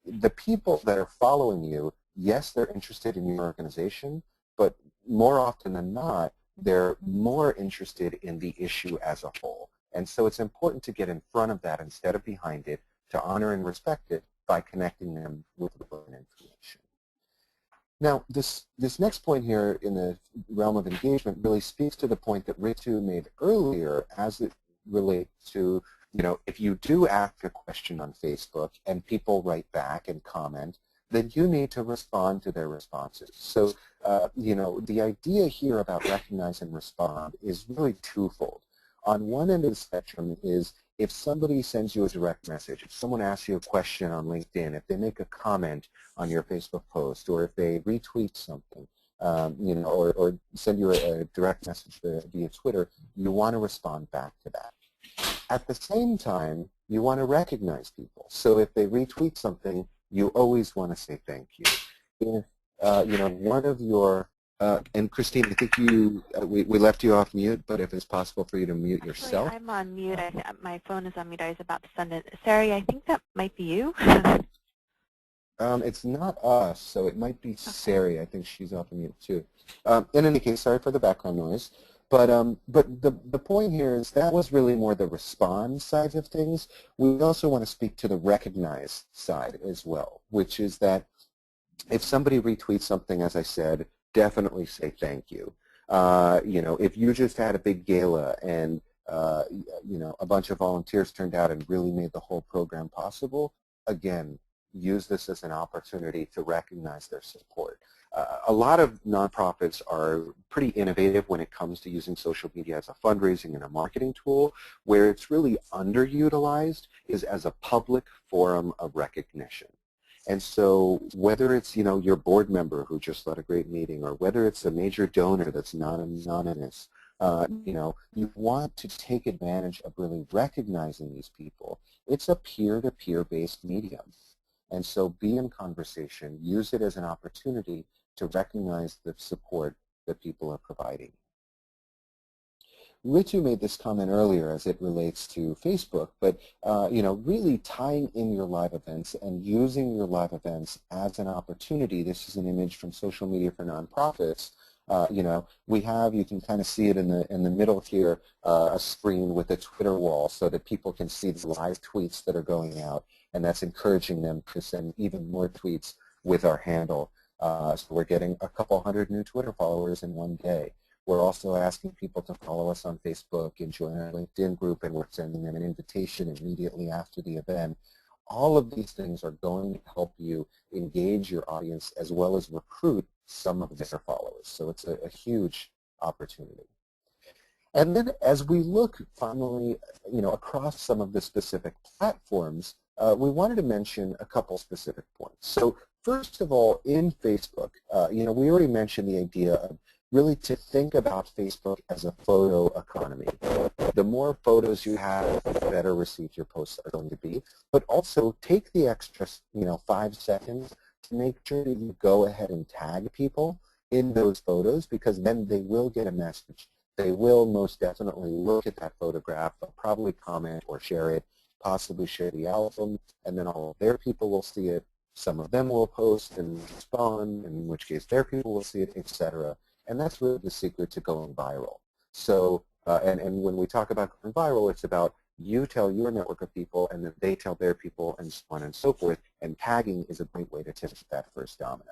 The people that are following you, yes, they're interested in your organization, but more often than not, they're more interested in the issue as a whole. And so it's important to get in front of that instead of behind it, to honor and respect it by connecting them with relevant information. Now, this next point here in the realm of engagement really speaks to the point that Ritu made earlier as it relates to, if you do ask a question on Facebook and people write back and comment, then you need to respond to their responses. So, the idea here about recognize and respond is really twofold. On one end of the spectrum is if somebody sends you a direct message, if someone asks you a question on LinkedIn, if they make a comment on your Facebook post, or if they retweet something, or send you a direct message via Twitter, you want to respond back to that. At the same time, you want to recognize people. So if they retweet something, you always want to say thank you. If one of your and Christine, I think we left you off mute, but if it's possible for you to mute yourself. Actually, I'm on mute. My phone is on mute. I was about to send it. Sari, I think that might be you. It's not us, so it might be Sari. I think she's off mute too. In any case, sorry for the background noise. But the point here is that was really more the respond side of things. We also want to speak to the recognize side as well, which is that if somebody retweets something, as I said, definitely say thank you. If you just had a big gala and a bunch of volunteers turned out and really made the whole program possible, again, use this as an opportunity to recognize their support. A lot of nonprofits are pretty innovative when it comes to using social media as a fundraising and a marketing tool. Where it's really underutilized is as a public forum of recognition. And so whether it's, your board member who just led a great meeting, or whether it's a major donor that's not anonymous, you want to take advantage of really recognizing these people. It's a peer-to-peer based medium. And so be in conversation, use it as an opportunity to recognize the support that people are providing. Ritu made this comment earlier as it relates to Facebook, but really tying in your live events and using your live events as an opportunity. This is an image from Social Media for Nonprofits. We have, you can kind of see it in the middle here, a screen with a Twitter wall so that people can see the live tweets that are going out, and that's encouraging them to send even more tweets with our handle. So we're getting a couple hundred new Twitter followers in one day. We're also asking people to follow us on Facebook and join our LinkedIn group, and we're sending them an invitation immediately after the event. All of these things are going to help you engage your audience as well as recruit some of their followers. So it's a huge opportunity. And then as we look finally, across some of the specific platforms, we wanted to mention a couple specific points. So first of all, in Facebook, we already mentioned the idea of really to think about Facebook as a photo economy. The more photos you have, the better received your posts are going to be. But also take the extra 5 seconds to make sure that you go ahead and tag people in those photos, because then they will get a message. They will most definitely look at that photograph, they'll probably comment or share it, possibly share the album, and then all of their people will see it. Some of them will post and respond, in which case their people will see it, etc. And that's really the secret to going viral. So, and when we talk about going viral, it's about you tell your network of people, and then they tell their people, and so on and so forth. And tagging is a great way to tip that first domino.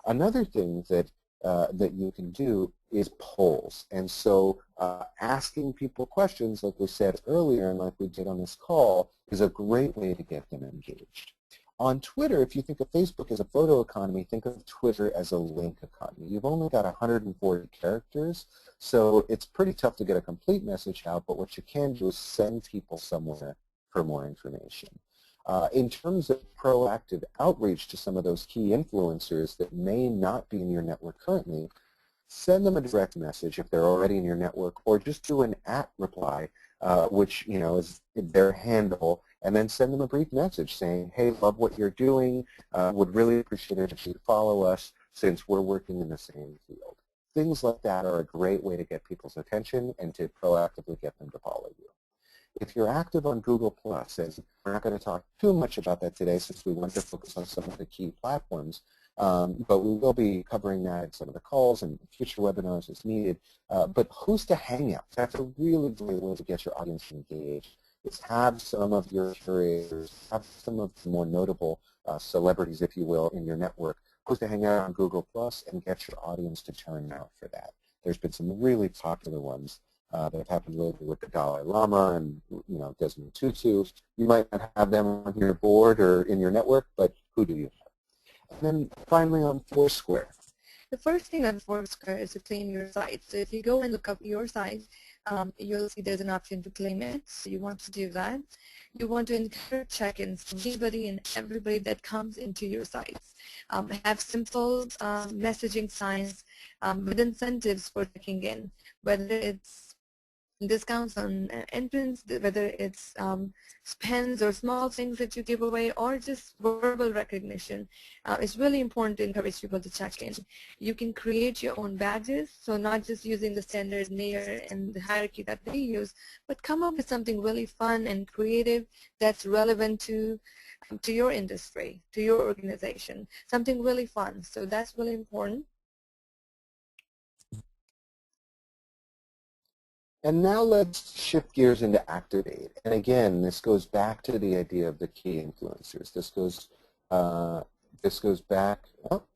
Another thing that you can do is polls. And so asking people questions, like we said earlier and like we did on this call, is a great way to get them engaged. On Twitter, if you think of Facebook as a photo economy, think of Twitter as a link economy. You've only got 140 characters, so it's pretty tough to get a complete message out, but what you can do is send people somewhere for more information. In terms of proactive outreach to some of those key influencers that may not be in your network currently, send them a direct message if they're already in your network, or just do an @ reply, which is their handle, and then send them a brief message saying, hey, love what you're doing, would really appreciate it if you follow us since we're working in the same field. Things like that are a great way to get people's attention and to proactively get them to follow you. If you're active on Google+, and we're not going to talk too much about that today since we want to focus on some of the key platforms, but we will be covering that in some of the calls and future webinars as needed. But host a Hangout. That's a really great way to get your audience engaged. Is have some of your curators, have some of the more notable celebrities, if you will, in your network. Host a Hangout on Google+, and get your audience to turn out for that. There's been some really popular ones that have happened lately with the Dalai Lama and Desmond Tutu. You might not have them on your board or in your network, but who do you have? And then finally on Foursquare. The first thing on Foursquare is to claim your site. So if you go and look up your site, you'll see there's an option to claim it. So you want to do that. You want to encourage check-ins from anybody and everybody that comes into your sites. Have simple messaging signs with incentives for checking in, whether it's discounts on entrance, whether it's pens or small things that you give away, or just verbal recognition. It's really important to encourage people to check in. You can create your own badges, so not just using the standard NAIR and the hierarchy that they use, but come up with something really fun and creative that's relevant to your industry, to your organization, something really fun. So that's really important. And now let's shift gears into Activate. And again, this goes back to the idea of the key influencers. This goes back,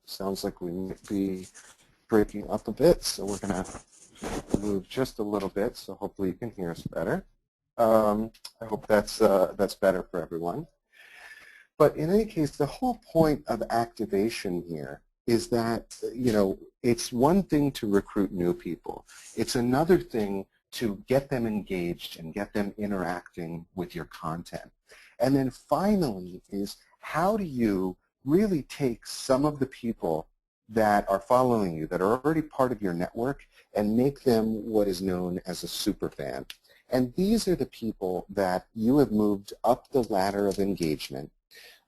sounds like we might be breaking up a bit, so we're going to move just a little bit, so hopefully you can hear us better. I hope that's better for everyone. But in any case, the whole point of activation here is that, it's one thing to recruit new people. It's another thing to get them engaged and get them interacting with your content. And then finally is, how do you really take some of the people that are following you, that are already part of your network, and make them what is known as a super fan? And these are the people that you have moved up the ladder of engagement.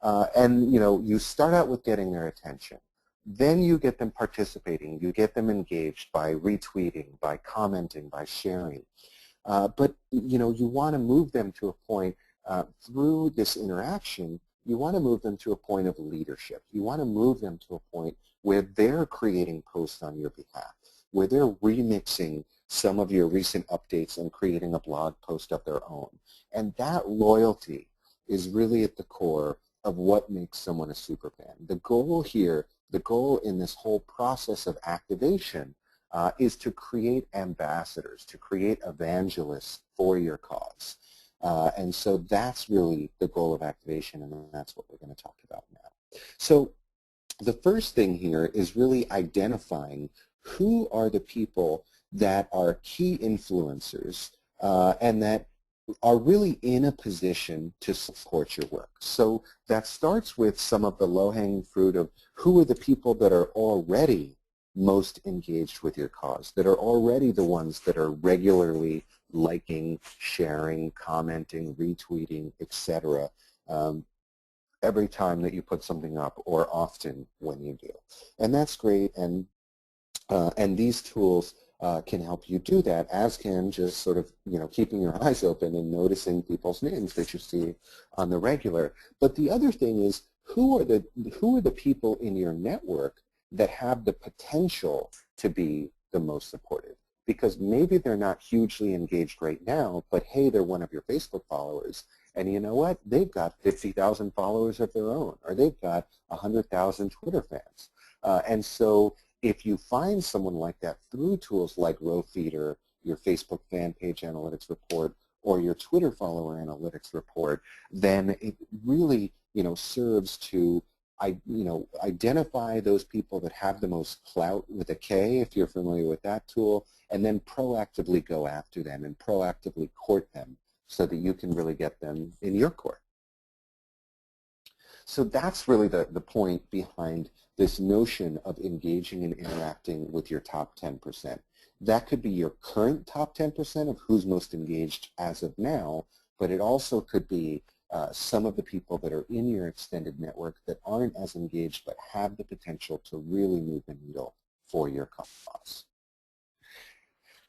And you start out with getting their attention. then you get them participating, you get them engaged by retweeting, by commenting, by sharing. But you know, you want to move them to a point through this interaction. You want to move them to a point of leadership. You want to move them to a point where they're creating posts on your behalf, where they're remixing some of your recent updates and creating a blog post of their own. And that loyalty is really at the core of what makes someone a superfan. The goal here, the goal in this whole process of activation is to create ambassadors, to create evangelists for your cause. And so that's really the goal of activation, and that's what we're going to talk about now. So the first thing here is really identifying who are the people that are key influencers and that are really in a position to support your work. So that starts with some of the low-hanging fruit of who are the people that are already most engaged with your cause, that are already the ones that are regularly liking, sharing, commenting, retweeting, etc. Every time that you put something up, or often when you do. And that's great, and these tools can help you do that, as can just sort of, you know, keeping your eyes open and noticing people's names that you see on the regular. But the other thing is, who are the people in your network that have the potential to be the most supportive? Because maybe they're not hugely engaged right now, but hey, they're one of your Facebook followers, and you know what? They've got 50,000 followers of their own, or they've got 100,000 Twitter fans. And so if you find someone like that through tools like RowFeeder, your Facebook fan page analytics report, or your Twitter follower analytics report, then it really, you know, serves to identify those people that have the most clout with a K, if you're familiar with that tool, and then proactively go after them and proactively court them so that you can really get them in your court. So that's really the point behind this notion of engaging and interacting with your top 10%. That could be your current top 10% of who's most engaged as of now, but it also could be some of the people that are in your extended network that aren't as engaged but have the potential to really move the needle for your cause.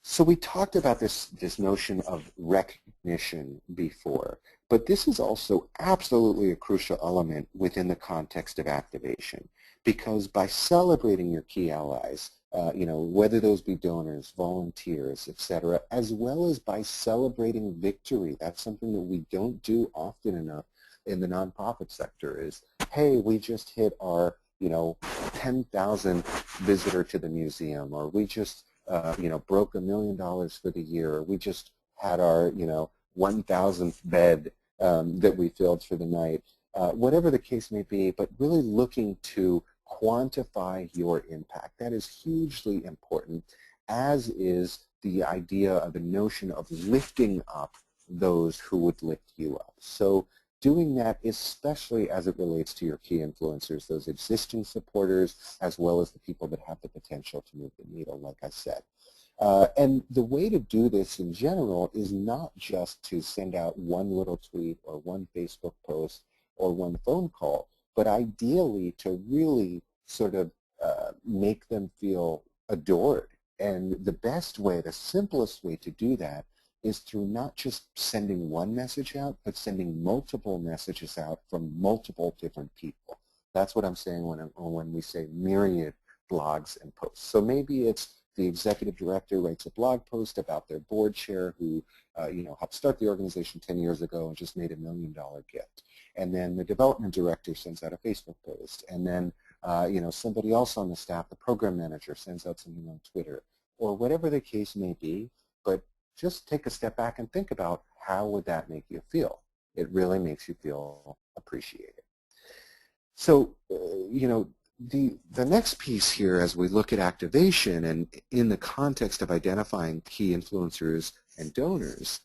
So we talked about this notion of recognition before, but this is also absolutely a crucial element within the context of activation, because by celebrating your key allies, you know, whether those be donors, volunteers, etc., as well as by celebrating victory. That's something that we don't do often enough in the nonprofit sector is, hey, we just hit our, you know, 10,000th visitor to the museum, or we just, you know, broke $1 million for the year, or we just had our, you know, 1,000th bed that we filled for the night. Whatever the case may be, but really looking to quantify your impact. That is hugely important, as is the idea of the notion of lifting up those who would lift you up. So doing that, especially as it relates to your key influencers, those existing supporters, as well as the people that have the potential to move the needle, like I said. And the way to do this in general is not just to send out one little tweet or one Facebook post or one phone call, but ideally to really sort of make them feel adored. And the best way, the simplest way to do that is through not just sending one message out, but sending multiple messages out from multiple different people. That's what I'm saying when we say myriad blogs and posts. So maybe it's the executive director writes a blog post about their board chair who you know, helped start the organization 10 years ago and just made $1 million gift. And then the development director sends out a Facebook post. And then you know, somebody else on the staff, the program manager, sends out something on Twitter, or whatever the case may be. But just take a step back and think about, how would that make you feel? It really makes you feel appreciated. So you know, the next piece here, as we look at activation and in the context of identifying key influencers and donors,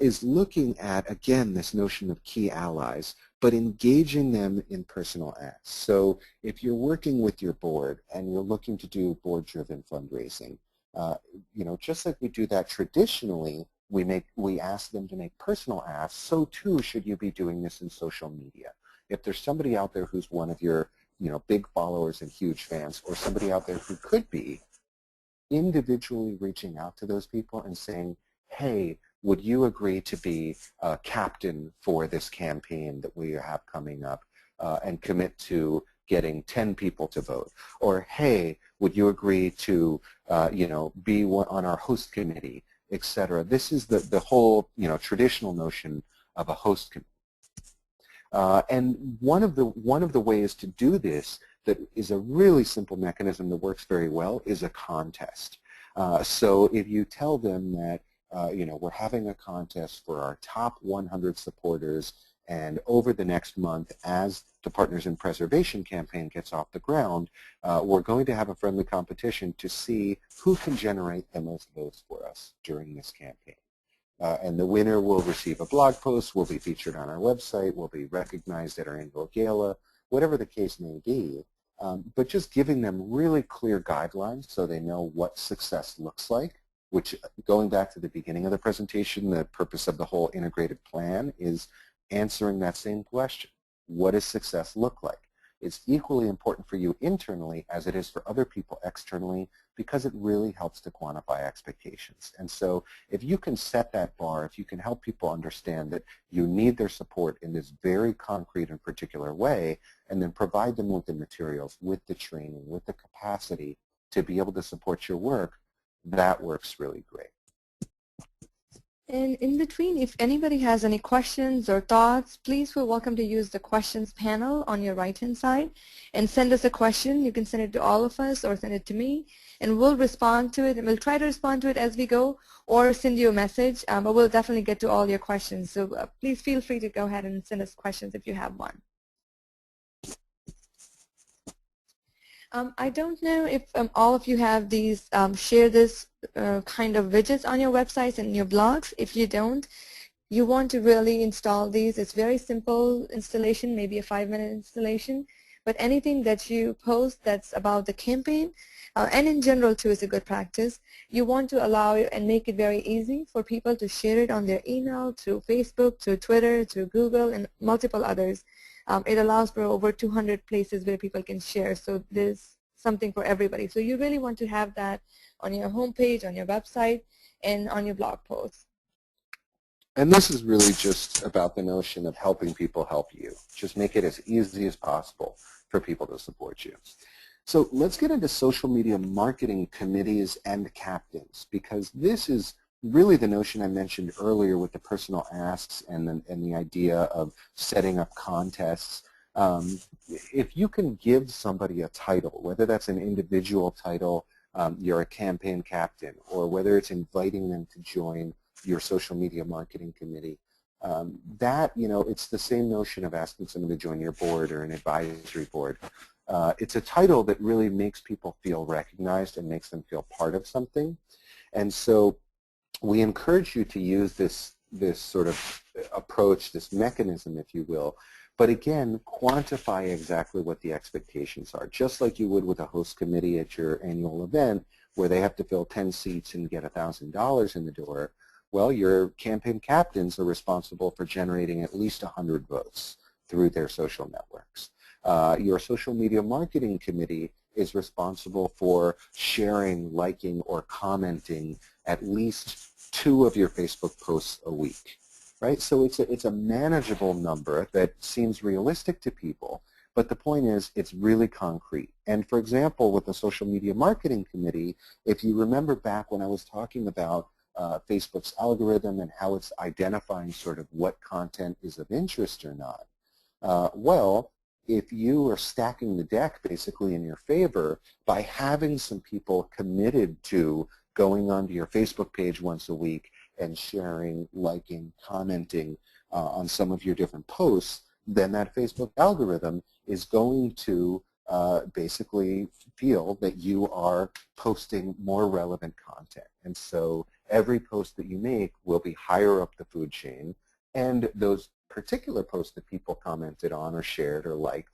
is looking at, again, this notion of key allies, but engaging them in personal acts. So if you're working with your board and you're looking to do board-driven fundraising, you know, just like we do that traditionally, we ask them to make personal asks, so too should you be doing this in social media. If there's somebody out there who's one of your big followers and huge fans, or somebody out there who could be, individually reaching out to those people and saying, hey, would you agree to be a captain for this campaign that we have coming up and commit to getting 10 people to vote? Or, hey, would you agree to, be on our host committee, etc. This is the whole, traditional notion of a host committee. And one of the ways to do this that is a really simple mechanism that works very well is a contest. So if you tell them that, we're having a contest for our top 100 supporters, and over the next month, as the Partners in Preservation campaign gets off the ground, we're going to have a friendly competition to see who can generate the most votes for us during this campaign. And the winner will receive a blog post, will be featured on our website, will be recognized at our annual gala, whatever the case may be. But just giving them really clear guidelines so they know what success looks like, which, going back to the beginning of the presentation, the purpose of the whole integrated plan is answering that same question. What does success look like? It's equally important for you internally as it is for other people externally, because it really helps to quantify expectations. And so if you can set that bar, if you can help people understand that you need their support in this very concrete and particular way, and then provide them with the materials, with the training, with the capacity to be able to support your work, that works really great. And in between, if anybody has any questions or thoughts, please feel welcome to use the questions panel on your right-hand side and send us a question. You can send it to all of us or send it to me, and we'll respond to it, and we'll try to respond to it as we go, or send you a message, but we'll definitely get to all your questions. So please feel free to go ahead and send us questions if you have one. I don't know if all of you have these share this kind of widgets on your websites and your blogs. If you don't, you want to really install these. It's very simple installation, maybe a 5-minute installation. But anything that you post that's about the campaign, and in general too is a good practice, you want to allow and make it very easy for people to share it on their email, through Facebook, through Twitter, through Google, and multiple others. It allows for over 200 places where people can share, so there's something for everybody. So you really want to have that on your homepage, on your website, and on your blog posts. And this is really just about the notion of helping people help you. Just make it as easy as possible for people to support you. So let's get into social media marketing committees and captains, because this is really the notion I mentioned earlier with the personal asks and the idea of setting up contests. If you can give somebody a title, whether that's an individual title, you're a campaign captain, or whether it's inviting them to join your social media marketing committee, it's the same notion of asking someone to join your board or an advisory board. It's a title that really makes people feel recognized and makes them feel part of something. And so we encourage you to use this sort of approach, this mechanism, if you will, but again, quantify exactly what the expectations are, just like you would with a host committee at your annual event where they have to fill 10 seats and get $1,000 in the door. Well, your campaign captains are responsible for generating at least 100 votes through their social networks. Your social media marketing committee is responsible for sharing, liking, or commenting at least 2 of your Facebook posts a week, right? So it's a manageable number that seems realistic to people, but the point is it's really concrete. And for example, with the social media marketing committee, if you remember back when I was talking about Facebook's algorithm and how it's identifying sort of what content is of interest or not, well, if you are stacking the deck basically in your favor by having some people committed to going onto your Facebook page once a week and sharing, liking, commenting on some of your different posts, then that Facebook algorithm is going to basically feel that you are posting more relevant content. And so every post that you make will be higher up the food chain, and those particular posts that people commented on or shared or liked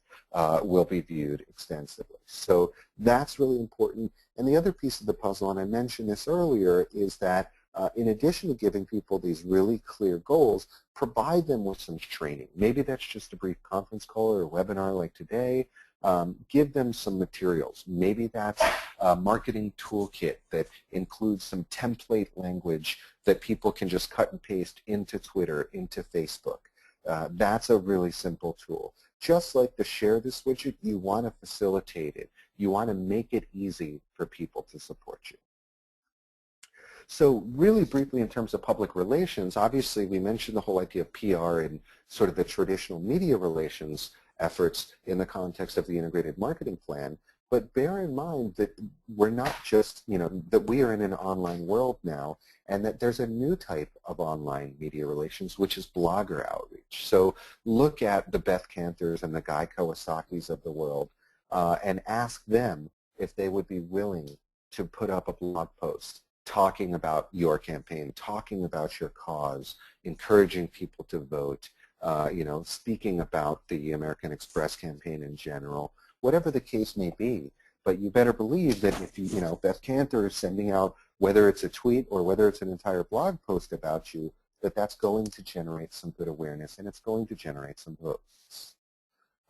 will be viewed extensively. So that's really important. And the other piece of the puzzle, and I mentioned this earlier, is that in addition to giving people these really clear goals, provide them with some training. Maybe that's just a brief conference call or a webinar like today. Give them some materials. Maybe that's a marketing toolkit that includes some template language that people can just cut and paste into Twitter, into Facebook. That's a really simple tool. Just like the share this widget, you want to facilitate it. You want to make it easy for people to support you. So really briefly in terms of public relations, obviously we mentioned the whole idea of PR and sort of the traditional media relations efforts in the context of the integrated marketing plan. But bear in mind that we're not just, that we are in an online world now, and that there's a new type of online media relations, which is blogger outreach. So look at the Beth Canthers and the Guy Kawasaki's of the world and ask them if they would be willing to put up a blog post talking about your campaign, talking about your cause, encouraging people to vote, speaking about the American Express campaign in general, whatever the case may be. But you better believe that if Beth Canthor is sending out, whether it's a tweet or whether it's an entire blog post about you, that's going to generate some good awareness and it's going to generate some votes.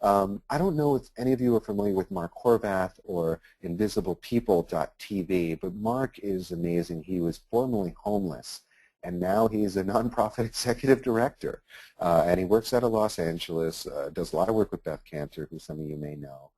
I don't know if any of you are familiar with Mark Horvath or InvisiblePeople.tv, but Mark is amazing. He was formerly homeless, and now he's a nonprofit executive director. And he works out of Los Angeles, does a lot of work with Beth Canthor, who some of you may know.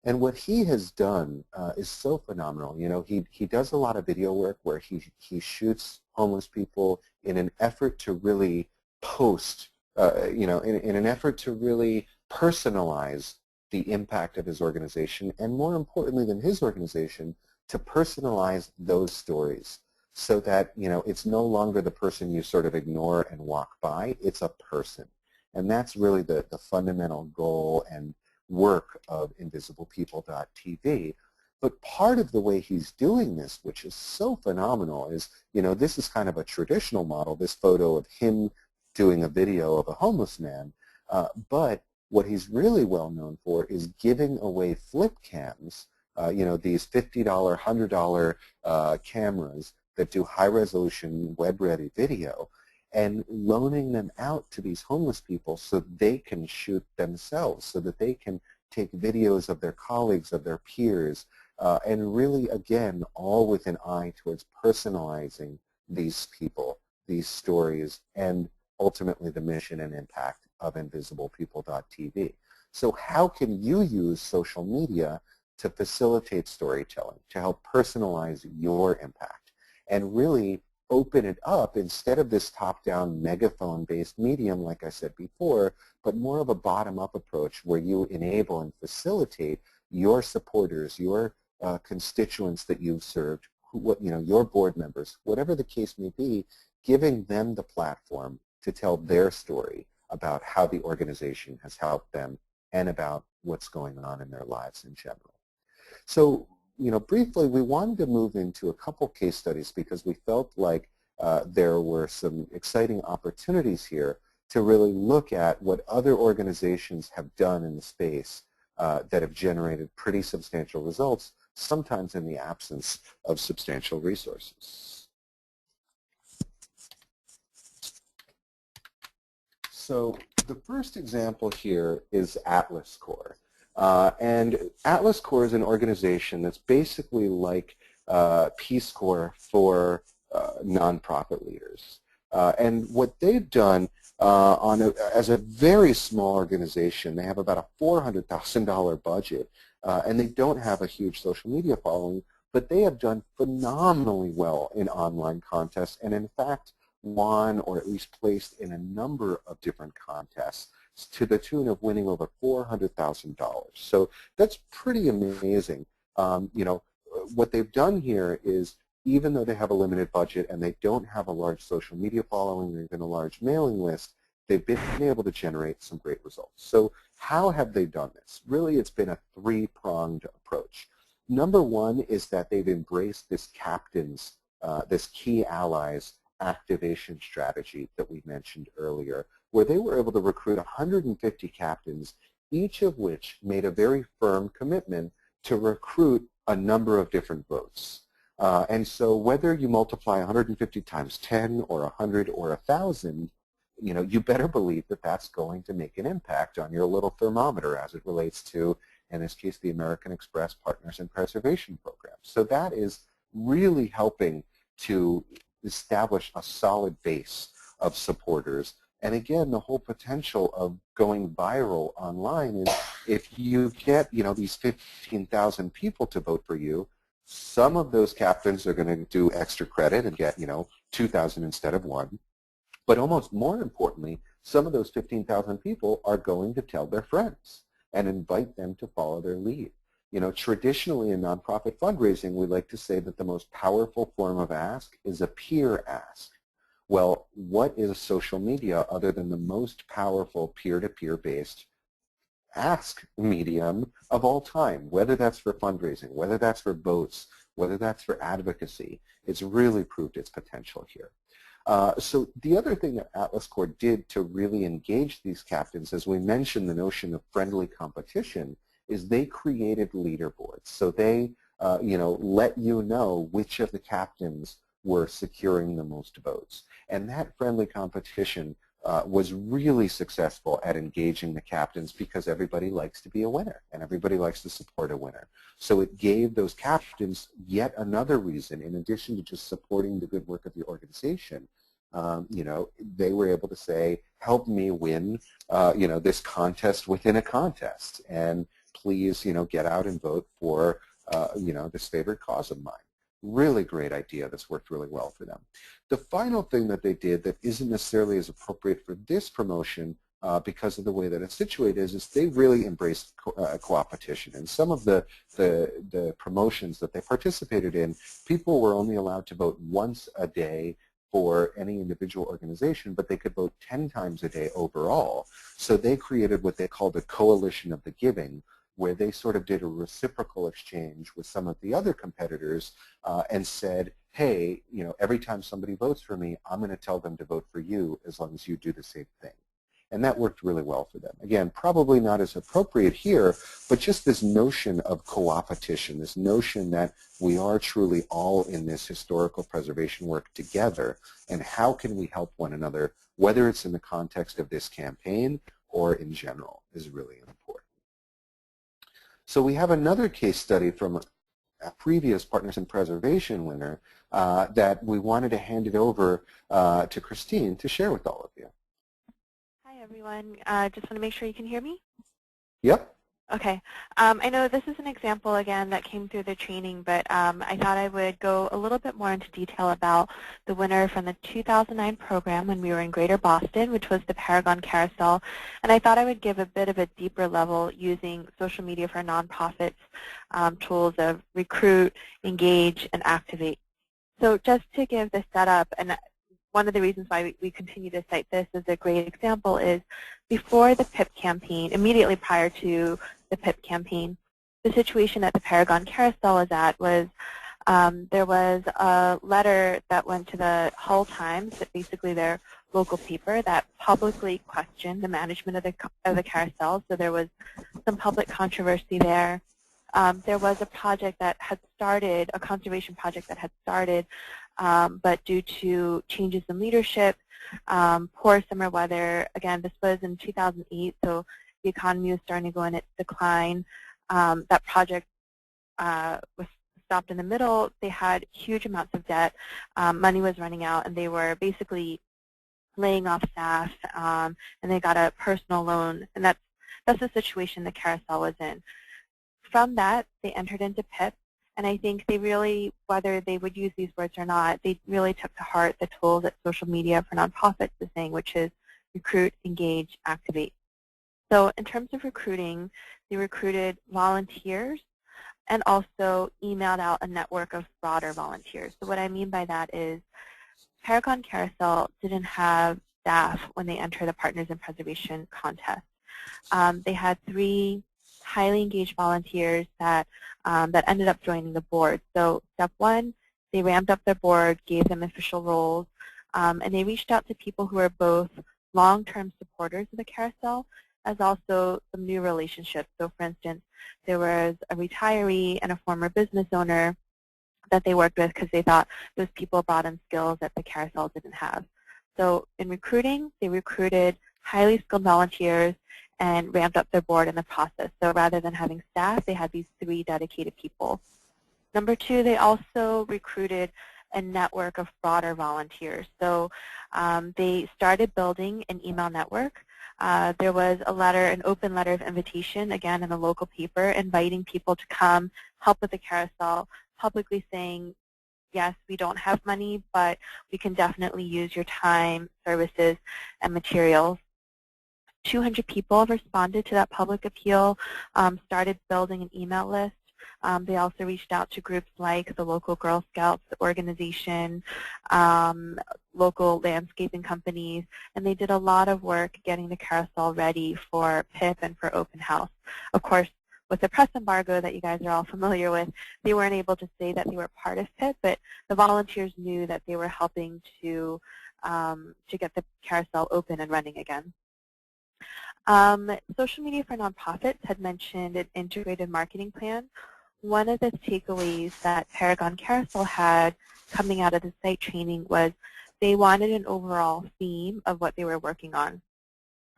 And what he has done is so phenomenal. He does a lot of video work where he shoots homeless people in an effort to really post, in an effort to really personalize the impact of his organization, and more importantly than his organization, to personalize those stories so that, it's no longer the person you sort of ignore and walk by, it's a person. And that's really the fundamental goal and work of InvisiblePeople.tv. But part of the way he's doing this, which is so phenomenal, is, this is kind of a traditional model, this photo of him doing a video of a homeless man, but what he's really well known for is giving away flip cams, these $50, $100 cameras that do high-resolution, web-ready video, and loaning them out to these homeless people so they can shoot themselves, so that they can take videos of their colleagues, of their peers, and really, again, all with an eye towards personalizing these people, these stories, and ultimately the mission and impact of InvisiblePeople.tv. So how can you use social media to facilitate storytelling, to help personalize your impact, and really open it up instead of this top-down megaphone-based medium, like I said before, but more of a bottom-up approach where you enable and facilitate your supporters, your constituents that you've served, your board members, whatever the case may be, giving them the platform to tell their story about how the organization has helped them and about what's going on in their lives in general. So, briefly, we wanted to move into a couple case studies because we felt like there were some exciting opportunities here to really look at what other organizations have done in the space that have generated pretty substantial results, sometimes in the absence of substantial resources. So the first example here is Atlas Corps. And Atlas Corps is an organization that's basically like Peace Corps for nonprofit leaders. And what they've done as a very small organization, they have about a $400,000 budget, and they don't have a huge social media following, but they have done phenomenally well in online contests, and in fact, won or at least placed in a number of different contests to the tune of winning over $400,000. So that's pretty amazing. What they've done here is, even though they have a limited budget and they don't have a large social media following or even a large mailing list, they've been able to generate some great results. So how have they done this? Really, it's been a three-pronged approach. Number one is that they've embraced this captains, this key allies activation strategy that we mentioned earlier, where they were able to recruit 150 captains, each of which made a very firm commitment to recruit a number of different votes. And so whether you multiply 150 times 10 or 100 or 1,000, you better believe that that's going to make an impact on your little thermometer as it relates to, in this case, the American Express Partners in Preservation Program. So that is really helping to establish a solid base of supporters. And again, the whole potential of going viral online is if you get, these 15,000 people to vote for you, some of those captains are going to do extra credit and get, 2,000 instead of 1. But almost more importantly, some of those 15,000 people are going to tell their friends and invite them to follow their lead. Traditionally in nonprofit fundraising, we like to say that the most powerful form of ask is a peer ask. Well, what is social media other than the most powerful peer-to-peer based ask medium of all time, whether that's for fundraising, whether that's for votes, whether that's for advocacy? It's really proved its potential here. So the other thing that Atlas Corps did to really engage these captains, as we mentioned the notion of friendly competition, is they created leaderboards. So they let you know which of the captains were securing the most votes. And that friendly competition was really successful at engaging the captains because everybody likes to be a winner and everybody likes to support a winner. So it gave those captains yet another reason, in addition to just supporting the good work of the organization. They were able to say, help me win, this contest within a contest, and please, get out and vote for, this favorite cause of mine. Really great idea that's worked really well for them. The final thing that they did that isn't necessarily as appropriate for this promotion because of the way that it's situated is they really embraced co-opetition. And some of the promotions that they participated in, people were only allowed to vote once a day for any individual organization, but they could vote 10 times a day overall. So they created what they called a coalition of the giving, where they sort of did a reciprocal exchange with some of the other competitors and said, hey, every time somebody votes for me, I'm going to tell them to vote for you as long as you do the same thing. And that worked really well for them. Again, probably not as appropriate here, but just this notion of co-opetition, this notion that we are truly all in this historical preservation work together, and how can we help one another, whether it's in the context of this campaign or in general, is really important. So we have another case study from a previous Partners in Preservation winner that we wanted to hand it over to Christine to share with all of you. Hi, everyone. Just want to make sure you can hear me. Yep. Okay. I know this is an example, again, that came through the training, but I thought I would go a little bit more into detail about the winner from the 2009 program when we were in Greater Boston, which was the Paragon Carousel. And I thought I would give a bit of a deeper level using social media for nonprofits tools of recruit, engage, and activate. So just to give the setup, and one of the reasons why we continue to cite this as a great example is before the PIP campaign, immediately prior to the PIP campaign, the situation that the Paragon Carousel was at was there was a letter that went to the Hull Times, that basically their local paper, that publicly questioned the management of the carousel. So there was some public controversy there. There was a project that had started, a conservation project that had started, but due to changes in leadership, poor summer weather, again, this was in 2008, so the economy was starting to go in its decline. That project was stopped in the middle. They had huge amounts of debt. Money was running out, and they were basically laying off staff, and they got a personal loan, and that's the situation the carousel was in. From that, they entered into PIP. And I think they really, whether they would use these words or not, they really took to heart the tool that social media for nonprofits is saying, which is recruit, engage, activate. So in terms of recruiting, they recruited volunteers and also emailed out a network of broader volunteers. So what I mean by that is Paragon Carousel didn't have staff when they entered the Partners in Preservation contest. They had 3 highly engaged volunteers that ended up joining the board. So step 1, they ramped up their board, gave them official roles, and they reached out to people who are both long-term supporters of the carousel as also some new relationships. So for instance, there was a retiree and a former business owner that they worked with because they thought those people brought in skills that the carousel didn't have. So in recruiting, they recruited highly skilled volunteers and ramped up their board in the process. So rather than having staff, they had these 3 dedicated people. Number 2, they also recruited a network of broader volunteers. So they started building an email network. There was an open letter of invitation, again, in the local paper, inviting people to come help with the carousel, publicly saying, yes, we don't have money, but we can definitely use your time, services, and materials. 200 people responded to that public appeal, started building an email list. They also reached out to groups like the local Girl Scouts organization, local landscaping companies, and they did a lot of work getting the carousel ready for PIP and for open house. Of course, with the press embargo that you guys are all familiar with, they weren't able to say that they were part of PIP, but the volunteers knew that they were helping to get the carousel open and running again. Social Media for Nonprofits had mentioned an integrated marketing plan. One of the takeaways that Paragon Carousel had coming out of the site training was they wanted an overall theme of what they were working on.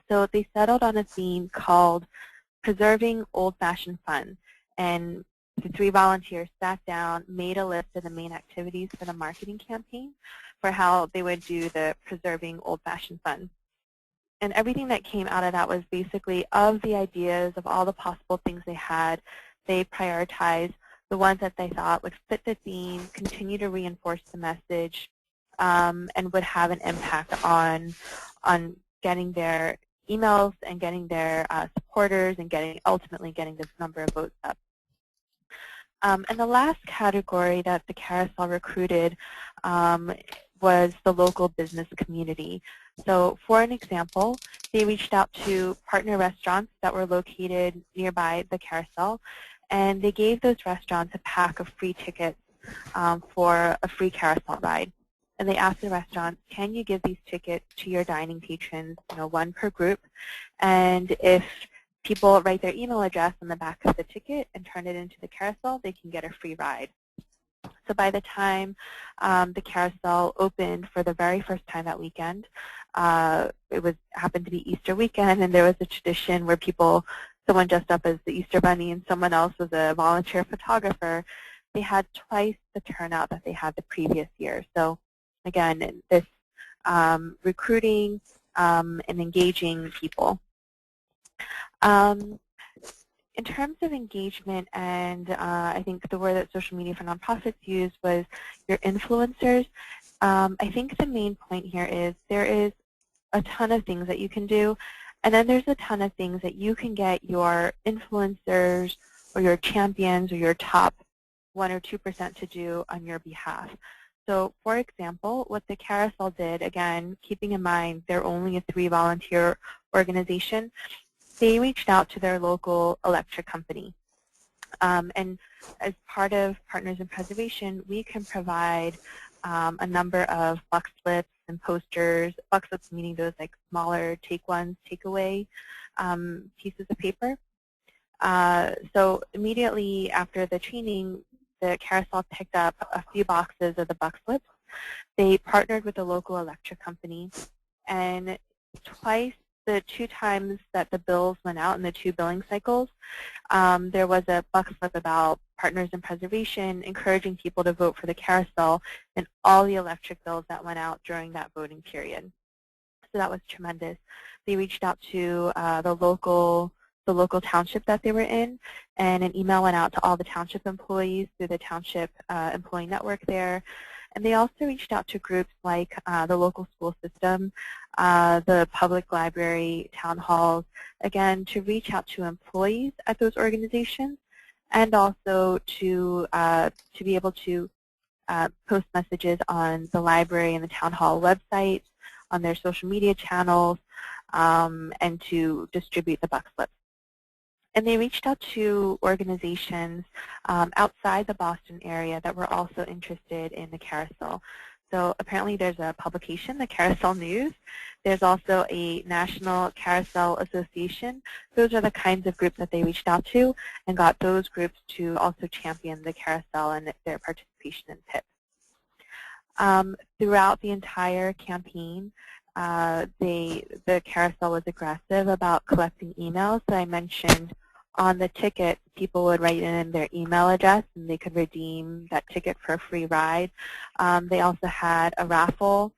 So they settled on a theme called Preserving Old-Fashioned Fun, and the 3 volunteers sat down, made a list of the main activities for the marketing campaign for how they would do the Preserving Old-Fashioned Fun. And everything that came out of that was basically of the ideas of all the possible things they had, they prioritized the ones that they thought would fit the theme, continue to reinforce the message, and would have an impact on getting their emails and getting their supporters and ultimately getting this number of votes up. And the last category that the carousel recruited was the local business community. So for an example, they reached out to partner restaurants that were located nearby the carousel, and they gave those restaurants a pack of free tickets for a free carousel ride. And they asked the restaurants, can you give these tickets to your dining patrons, 1 per group, and if people write their email address on the back of the ticket and turn it into the carousel, they can get a free ride. So by the time the carousel opened for the very first time that weekend, it happened to be Easter weekend, and there was a tradition where someone dressed up as the Easter Bunny and someone else was a volunteer photographer. They had twice the turnout that they had the previous year. So again, this recruiting and engaging people. In terms of engagement, and I think the word that Social Media for Nonprofits used was your influencers. I think the main point here is there is a ton of things that you can do, and then there's a ton of things that you can get your influencers or your champions or your top 1 or 2% to do on your behalf. So for example, what the carousel did, again, keeping in mind they're only a 3-volunteer organization, they reached out to their local electric company. And as part of Partners in Preservation, we can provide a number of buck slips and posters, buck slips meaning those like smaller takeaway pieces of paper. So immediately after the training, the carousel picked up a few boxes of the buck slips. They partnered with the local electric company, and the 2 times that the bills went out in the 2 billing cycles, there was a buck slip about Partners in Preservation encouraging people to vote for the carousel and all the electric bills that went out during that voting period. So that was tremendous. They reached out to the local township that they were in, and an email went out to all the township employees through the township employee network there. And they also reached out to groups like the local school system, the public library, town halls, again, to reach out to employees at those organizations, and also to be able to post messages on the library and the town hall websites, on their social media channels, and to distribute the buck slips. And they reached out to organizations outside the Boston area that were also interested in the carousel. So apparently there's a publication, the Carousel News. There's also a National Carousel Association. Those are the kinds of groups that they reached out to and got those groups to also champion the carousel and their participation in PIP. Throughout the entire campaign, the carousel was aggressive about collecting emails. So I mentioned on the ticket, people would write in their email address and they could redeem that ticket for a free ride. They also had a raffle,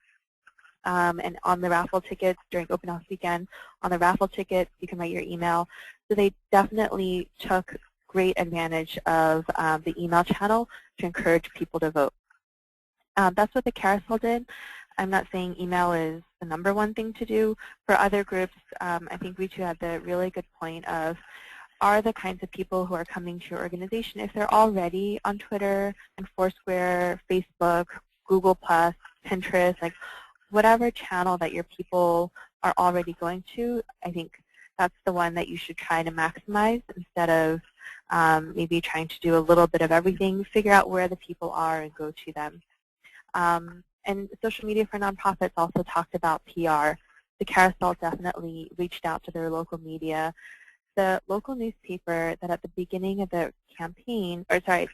and on the raffle tickets during open house weekend, on the raffle tickets you can write your email. So they definitely took great advantage of the email channel to encourage people to vote. That's what the carousel did. I'm not saying email is the #1 thing to do. For other groups, I think Ritu had the really good point of, are the kinds of people who are coming to your organization, if they're already on Twitter and Foursquare, Facebook, Google+, Pinterest, like whatever channel that your people are already going to, I think that's the one that you should try to maximize instead of maybe trying to do a little bit of everything. Figure out where the people are and go to them. And social media for nonprofits also talked about PR. The carousel definitely reached out to their local media. The local newspaper that at the beginning of the campaign, or sorry,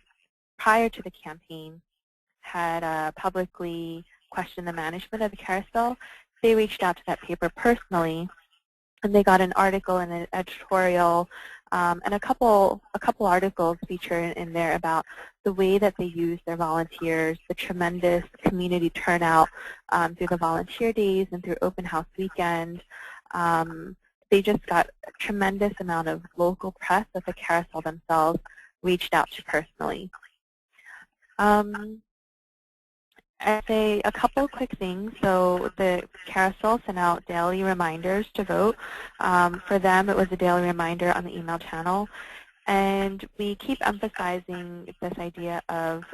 prior to the campaign, had publicly questioned the management of the carousel. They reached out to that paper personally, and they got an article and an editorial and a couple articles featured in there about the way that they use their volunteers, the tremendous community turnout through the volunteer days and through open house weekend. They just got a tremendous amount of local press that the carousel themselves reached out to personally. I'd say a couple quick things. So the carousel sent out daily reminders to vote. For them, it was a daily reminder on the email channel. And we keep emphasizing this idea of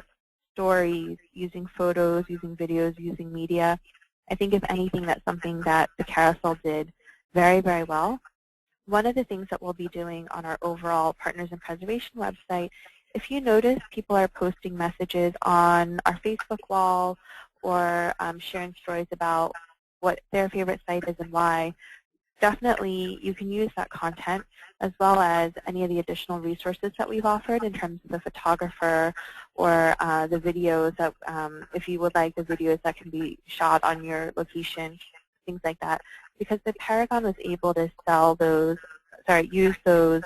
stories, using photos, using videos, using media. I think if anything, that's something that the carousel did very, very well. One of the things that we'll be doing on our overall Partners in Preservation website, if you notice people are posting messages on our Facebook wall or sharing stories about what their favorite site is and why, definitely you can use that content as well as any of the additional resources that we've offered in terms of the photographer or the videos that, if you would like the videos that can be shot on your location, things like that. Because the Paragon was able to sell those, use those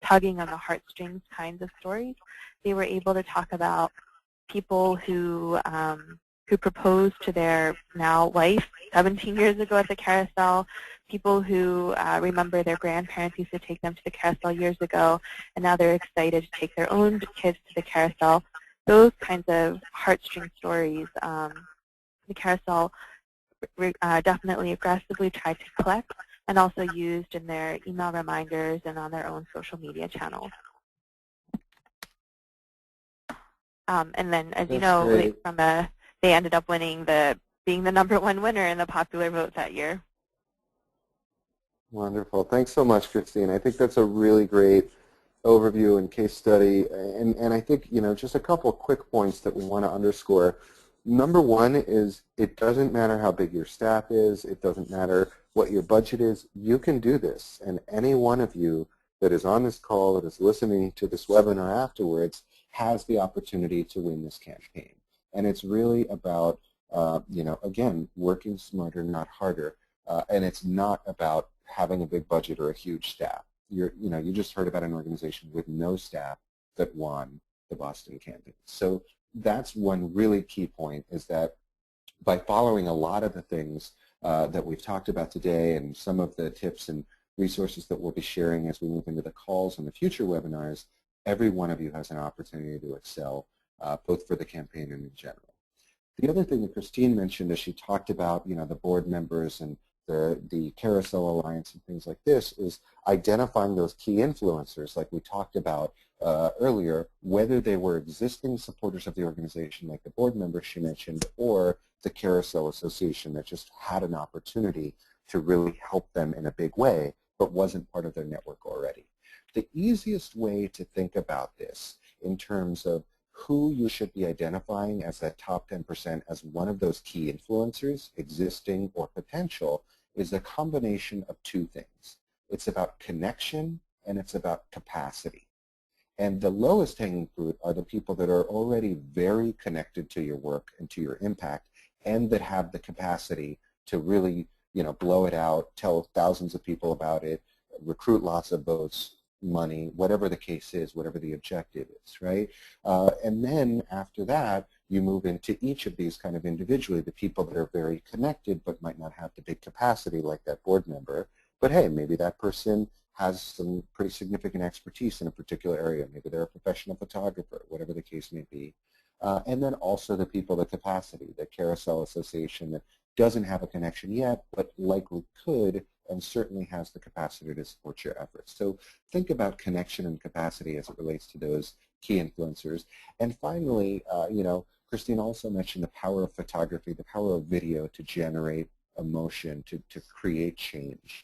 tugging on the heartstrings kinds of stories. They were able to talk about people who proposed to their now wife 17 years ago at the carousel, people who remember their grandparents used to take them to the carousel years ago, and now they're excited to take their own kids to the carousel. Those kinds of heartstring stories, the carousel definitely aggressively tried to collect and also used in their email reminders and on their own social media channels. And then, as you know, they ended up winning being the #1 winner in the popular vote that year. Wonderful. Thanks so much, Christine. I think that's a really great overview and case study. And I think, just a couple of quick points that we want to underscore. #1 is it doesn't matter how big your staff is. It doesn't matter what your budget is. You can do this. And any one of you that is on this call, that is listening to this webinar afterwards, has the opportunity to win this campaign. And it's really about, again, working smarter, not harder. And it's not about having a big budget or a huge staff. You just heard about an organization with no staff that won the Boston campaign. So that's one really key point, is that by following a lot of the things that we've talked about today and some of the tips and resources that we'll be sharing as we move into the calls and the future webinars, every one of you has an opportunity to excel, both for the campaign and in general. The other thing that Christine mentioned as she talked about, the board members and the Carousel Alliance and things like this, is identifying those key influencers like we talked about earlier, whether they were existing supporters of the organization like the board members she mentioned, or the Carousel Association that just had an opportunity to really help them in a big way but wasn't part of their network already. The easiest way to think about this in terms of who you should be identifying as that top 10% as one of those key influencers, existing or potential, is a combination of two things. It's about connection and it's about capacity. And the lowest hanging fruit are the people that are already very connected to your work and to your impact and that have the capacity to really, blow it out, tell thousands of people about it, recruit lots of votes, money, whatever the case is, whatever the objective is, right? And then after that, you move into each of these kind of individually, the people that are very connected but might not have the big capacity like that board member. But hey, maybe that person has some pretty significant expertise in a particular area. Maybe they're a professional photographer, whatever the case may be. And then also the people, the capacity, the Carousel Association that doesn't have a connection yet, but likely could and certainly has the capacity to support your efforts. So think about connection and capacity as it relates to those key influencers. And finally, Christine also mentioned the power of photography, the power of video to generate emotion, to create change.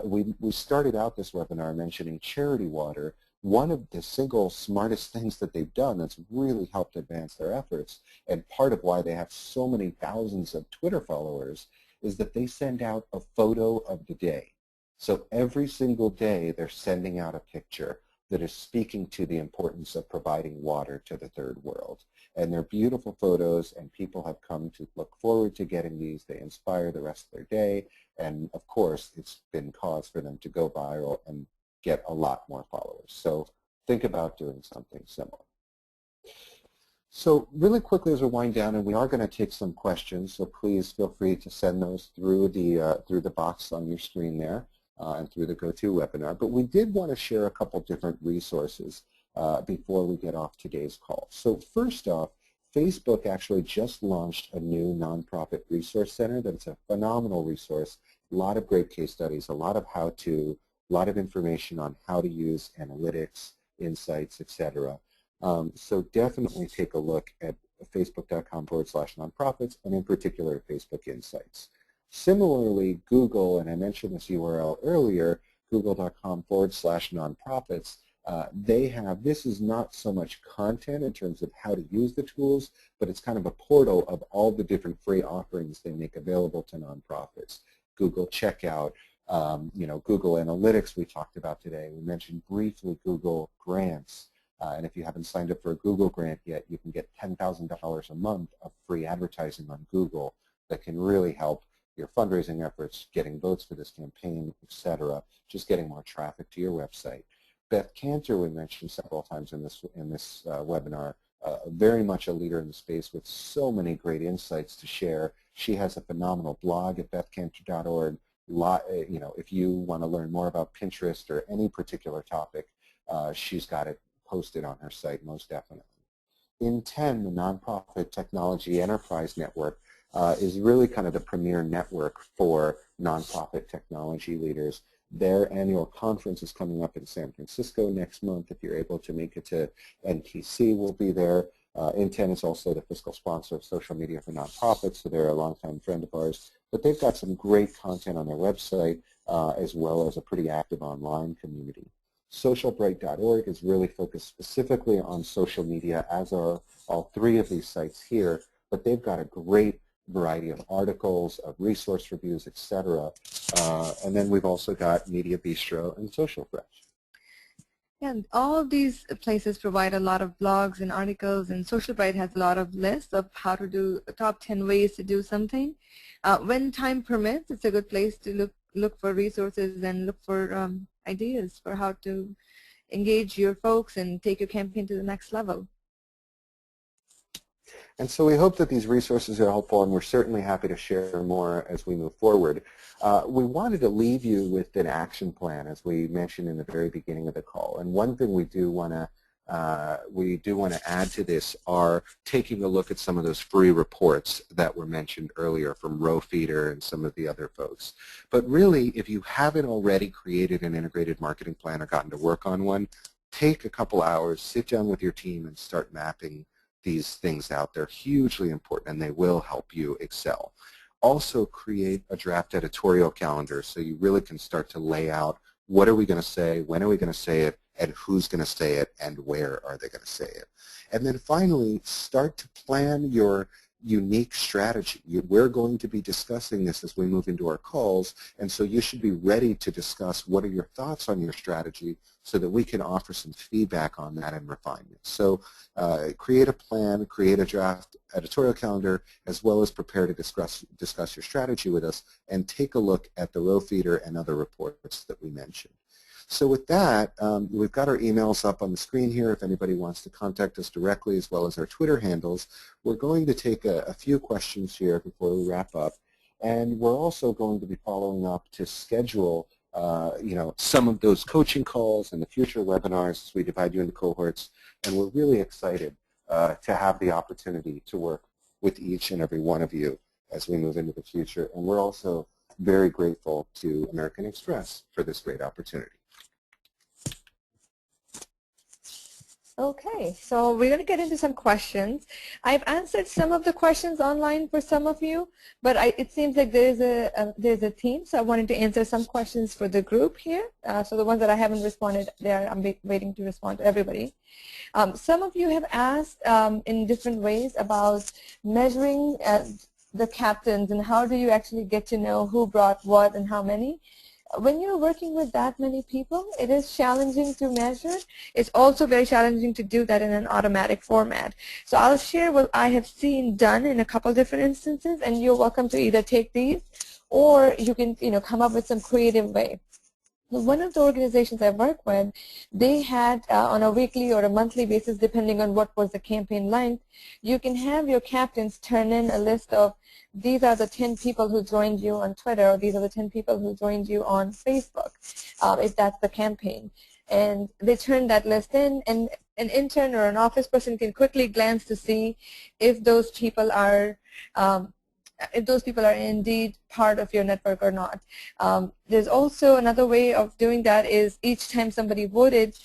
We started out this webinar mentioning Charity Water. One of the single smartest things that they've done that's really helped advance their efforts, and part of why they have so many thousands of Twitter followers, is that they send out a photo of the day. So every single day they're sending out a picture that is speaking to the importance of providing water to the third world. And they're beautiful photos, and people have come to look forward to getting these. They inspire the rest of their day, and of course it's been cause for them to go viral and get a lot more followers. So think about doing something similar. So really quickly as we wind down, and we are going to take some questions, so please feel free to send those through the box on your screen there and through the GoToWebinar. But we did want to share a couple different resources before we get off today's call. So first off, Facebook actually just launched a new nonprofit resource center that's a phenomenal resource, a lot of great case studies, a lot of how-to, a lot of information on how to use analytics, insights, etc. So definitely take a look at facebook.com/nonprofits and in particular Facebook Insights. Similarly, Google, and I mentioned this URL earlier, google.com/nonprofits, they have, this is not so much content in terms of how to use the tools, but it's kind of a portal of all the different free offerings they make available to nonprofits. Google Checkout, Google Analytics we talked about today. We mentioned briefly Google Grants. And if you haven't signed up for a Google grant yet, you can get $10,000 a month of free advertising on Google that can really help your fundraising efforts, getting votes for this campaign, etc., just getting more traffic to your website. Beth Cantor, we mentioned several times in this webinar, very much a leader in the space with so many great insights to share. She has a phenomenal blog at bethcantor.org. If you want to learn more about Pinterest or any particular topic, she's got it posted on her site most definitely. In10, the Nonprofit Technology Enterprise Network, is really kind of the premier network for nonprofit technology leaders. Their annual conference is coming up in San Francisco next month. If you're able to make it to NTC, we'll be there. In10 is also the fiscal sponsor of Social Media for Nonprofits, so they're a longtime friend of ours. But they've got some great content on their website, as well as a pretty active online community. Socialbright.org is really focused specifically on social media, as are all three of these sites here, but they've got a great variety of articles, of resource reviews, etc. And then we've also got Media Bistro and Social Fresh. And all of these places provide a lot of blogs and articles, and SocialBright has a lot of lists of how to do top 10 ways to do something. When time permits, it's a good place to look for resources and look for ideas for how to engage your folks and take your campaign to the next level. And so we hope that these resources are helpful, and we're certainly happy to share more as we move forward. We wanted to leave you with an action plan, as we mentioned in the very beginning of the call. And one thing we do want to add to this are taking a look at some of those free reports that were mentioned earlier from Rowfeeder and some of the other folks. But really, if you haven't already created an integrated marketing plan or gotten to work on one, take a couple hours, sit down with your team, and start mapping these things out. They're hugely important, and they will help you excel. Also create a draft editorial calendar so you really can start to lay out what are we going to say, when are we going to say it, and who's going to say it and where are they going to say it. And then finally, start to plan your unique strategy. We're going to be discussing this as we move into our calls, and so you should be ready to discuss what are your thoughts on your strategy so that we can offer some feedback on that and refinement. So create a plan, create a draft editorial calendar, as well as prepare to discuss your strategy with us, and take a look at the row feeder and other reports that we mentioned. So with that, we've got our emails up on the screen here if anybody wants to contact us directly, as well as our Twitter handles. We're going to take a few questions here before we wrap up, and we're also going to be following up to schedule some of those coaching calls and the future webinars as we divide you into cohorts, and we're really excited to have the opportunity to work with each and every one of you as we move into the future, and we're also very grateful to American Express for this great opportunity. Okay, so we're going to get into some questions. I've answered some of the questions online for some of you, but it seems like there's a theme, so I wanted to answer some questions for the group here. So the ones that I haven't responded, I'm waiting to respond to everybody. Some of you have asked in different ways about measuring the captains and how do you actually get to know who brought what and how many. When you're working with that many people, it is challenging to measure. It's also very challenging to do that in an automatic format. So I'll share what I have seen done in a couple different instances, and you're welcome to either take these or you can come up with some creative way. One of the organizations I work with, they had on a weekly or a monthly basis, depending on what was the campaign length, you can have your captains turn in a list of these are the 10 people who joined you on Twitter, or these are the 10 people who joined you on Facebook, if that's the campaign. And they turn that list in, and an intern or an office person can quickly glance to see if those people are indeed part of your network or not. There's also another way of doing that is each time somebody voted,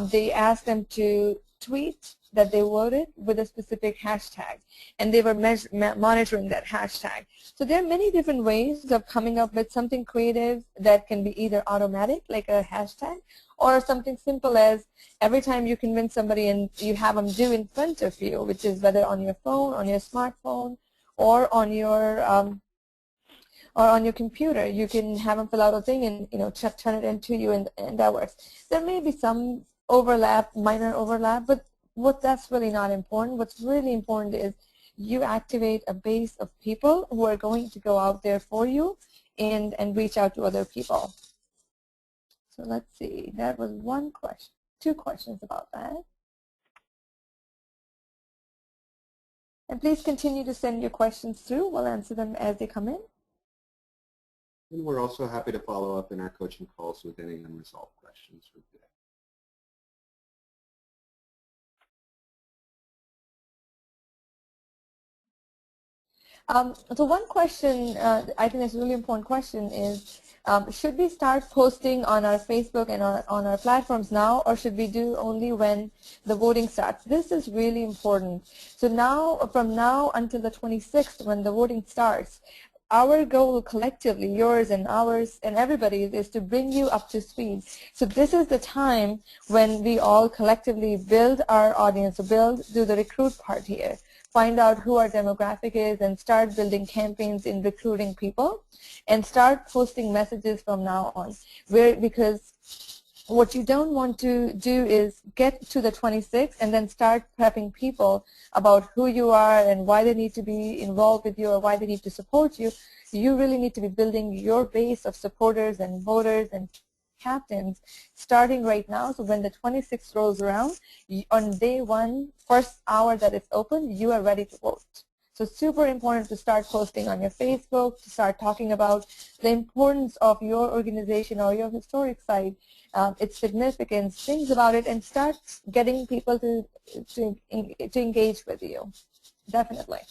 they ask them to tweet that they voted with a specific hashtag, and they were monitoring that hashtag. So there are many different ways of coming up with something creative that can be either automatic, like a hashtag, or something simple as every time you convince somebody and you have them do in front of you, which is whether on your phone, on your smartphone, or on your computer, you can have them fill out a thing and turn it into you, and that works. There may be some overlap, minor overlap, but that's really not important. What's really important is you activate a base of people who are going to go out there for you and reach out to other people. So let's see, that was one question, two questions about that. And please continue to send your questions through. We'll answer them as they come in. And we're also happy to follow up in our coaching calls with any unresolved questions for today. So one question, I think that's a really important question is, should we start posting on our Facebook and on our platforms now, or should we do only when the voting starts? This is really important. So now, from now until the 26th, when the voting starts, our goal collectively, yours and ours and everybody's, is to bring you up to speed. So this is the time when we all collectively build our audience, do the recruit part here. Find out who our demographic is and start building campaigns in recruiting people, and start posting messages from now on. Because what you don't want to do is get to the 26th and then start prepping people about who you are and why they need to be involved with you or why they need to support you. You really need to be building your base of supporters and voters and captains starting right now. So when the 26th rolls around, on day one, first hour that it's open, you are ready to vote. So super important to start posting on your Facebook, to start talking about the importance of your organization or your historic site, its significance, things about it, and start getting people to engage with you. Definitely.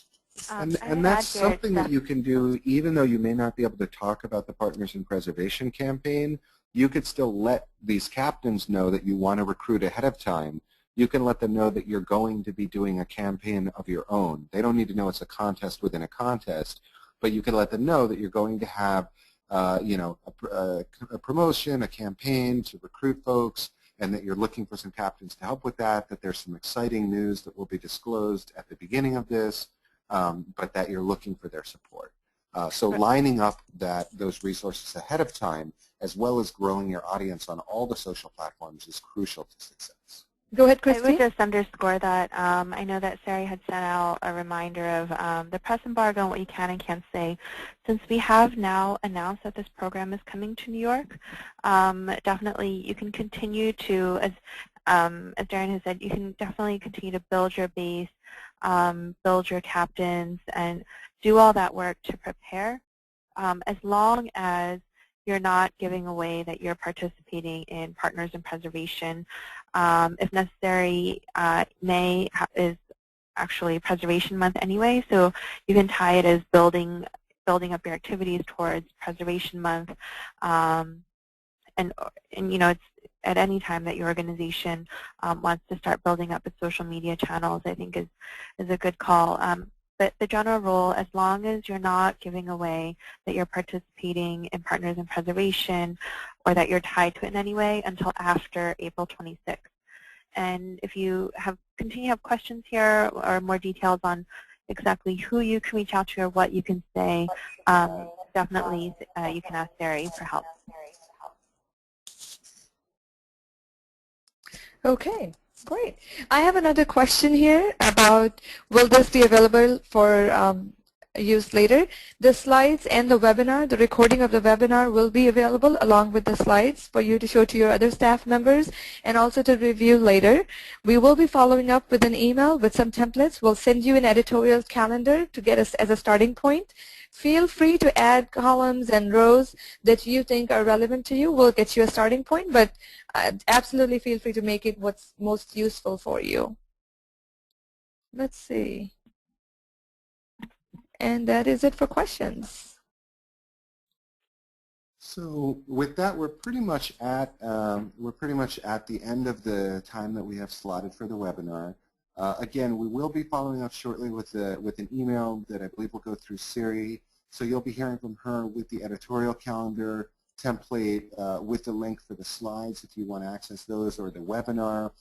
And that's something that you can do even though you may not be able to talk about the Partners in Preservation campaign. You could still let these captains know that you want to recruit ahead of time. You can let them know that you're going to be doing a campaign of your own. They don't need to know it's a contest within a contest, but you can let them know that you're going to have a promotion, a campaign to recruit folks, and that you're looking for some captains to help with that, that there's some exciting news that will be disclosed at the beginning of this, but that you're looking for their support. So lining up those resources ahead of time, as well as growing your audience on all the social platforms, is crucial to success. Go ahead, I Christine. would just underscore that. I know that Sari had sent out a reminder of the press embargo and what you can and can't say. Since we have now announced that this program is coming to New York, definitely you can continue to, as Darren has said, you can definitely continue to build your base, build your captains, and do all that work to prepare, as long as you're not giving away that you're participating in Partners in Preservation. If necessary, May is actually Preservation Month anyway, so you can tie it as building up your activities towards Preservation Month. And you know, it's at any time that your organization wants to start building up its social media channels, I think is a good call. But the general rule, as long as you're not giving away that you're participating in Partners in Preservation or that you're tied to it in any way until after April 26th. And if you continue to have questions here or more details on exactly who you can reach out to or what you can say, definitely you can ask Sari for help. Okay, great. I have another question here about, will this be available for use later? The slides and the webinar, the recording of the webinar will be available along with the slides for you to show to your other staff members and also to review later. We will be following up with an email with some templates. We'll send you an editorial calendar to get us as a starting point. Feel free to add columns and rows that you think are relevant to you. We'll get you a starting point, but absolutely feel free to make it what's most useful for you. Let's see. And that is it for questions. So with that, we're pretty much at the end of the time that we have slotted for the webinar. Again, we will be following up shortly with an email that I believe will go through Sari. So you'll be hearing from her with the editorial calendar template, with the link for the slides if you want to access those, or the webinar,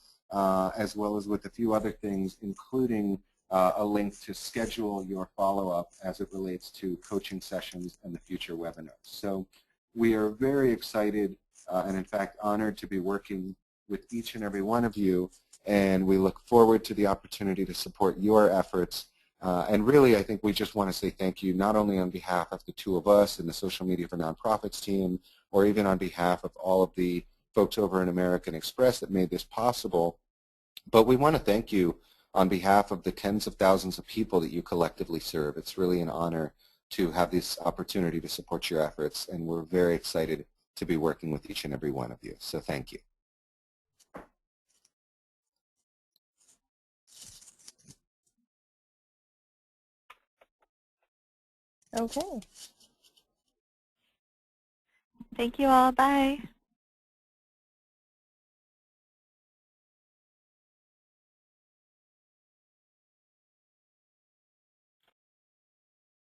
as well as with a few other things, including a link to schedule your follow-up as it relates to coaching sessions and the future webinars. So we are very excited and in fact honored to be working with each and every one of you, and we look forward to the opportunity to support your efforts. And really, I think we just want to say thank you, not only on behalf of the two of us and the Social Media for Nonprofits team, or even on behalf of all of the folks over in American Express that made this possible, but we want to thank you on behalf of the tens of thousands of people that you collectively serve. It's really an honor to have this opportunity to support your efforts, and we're very excited to be working with each and every one of you. So thank you. Okay. Thank you all. Bye.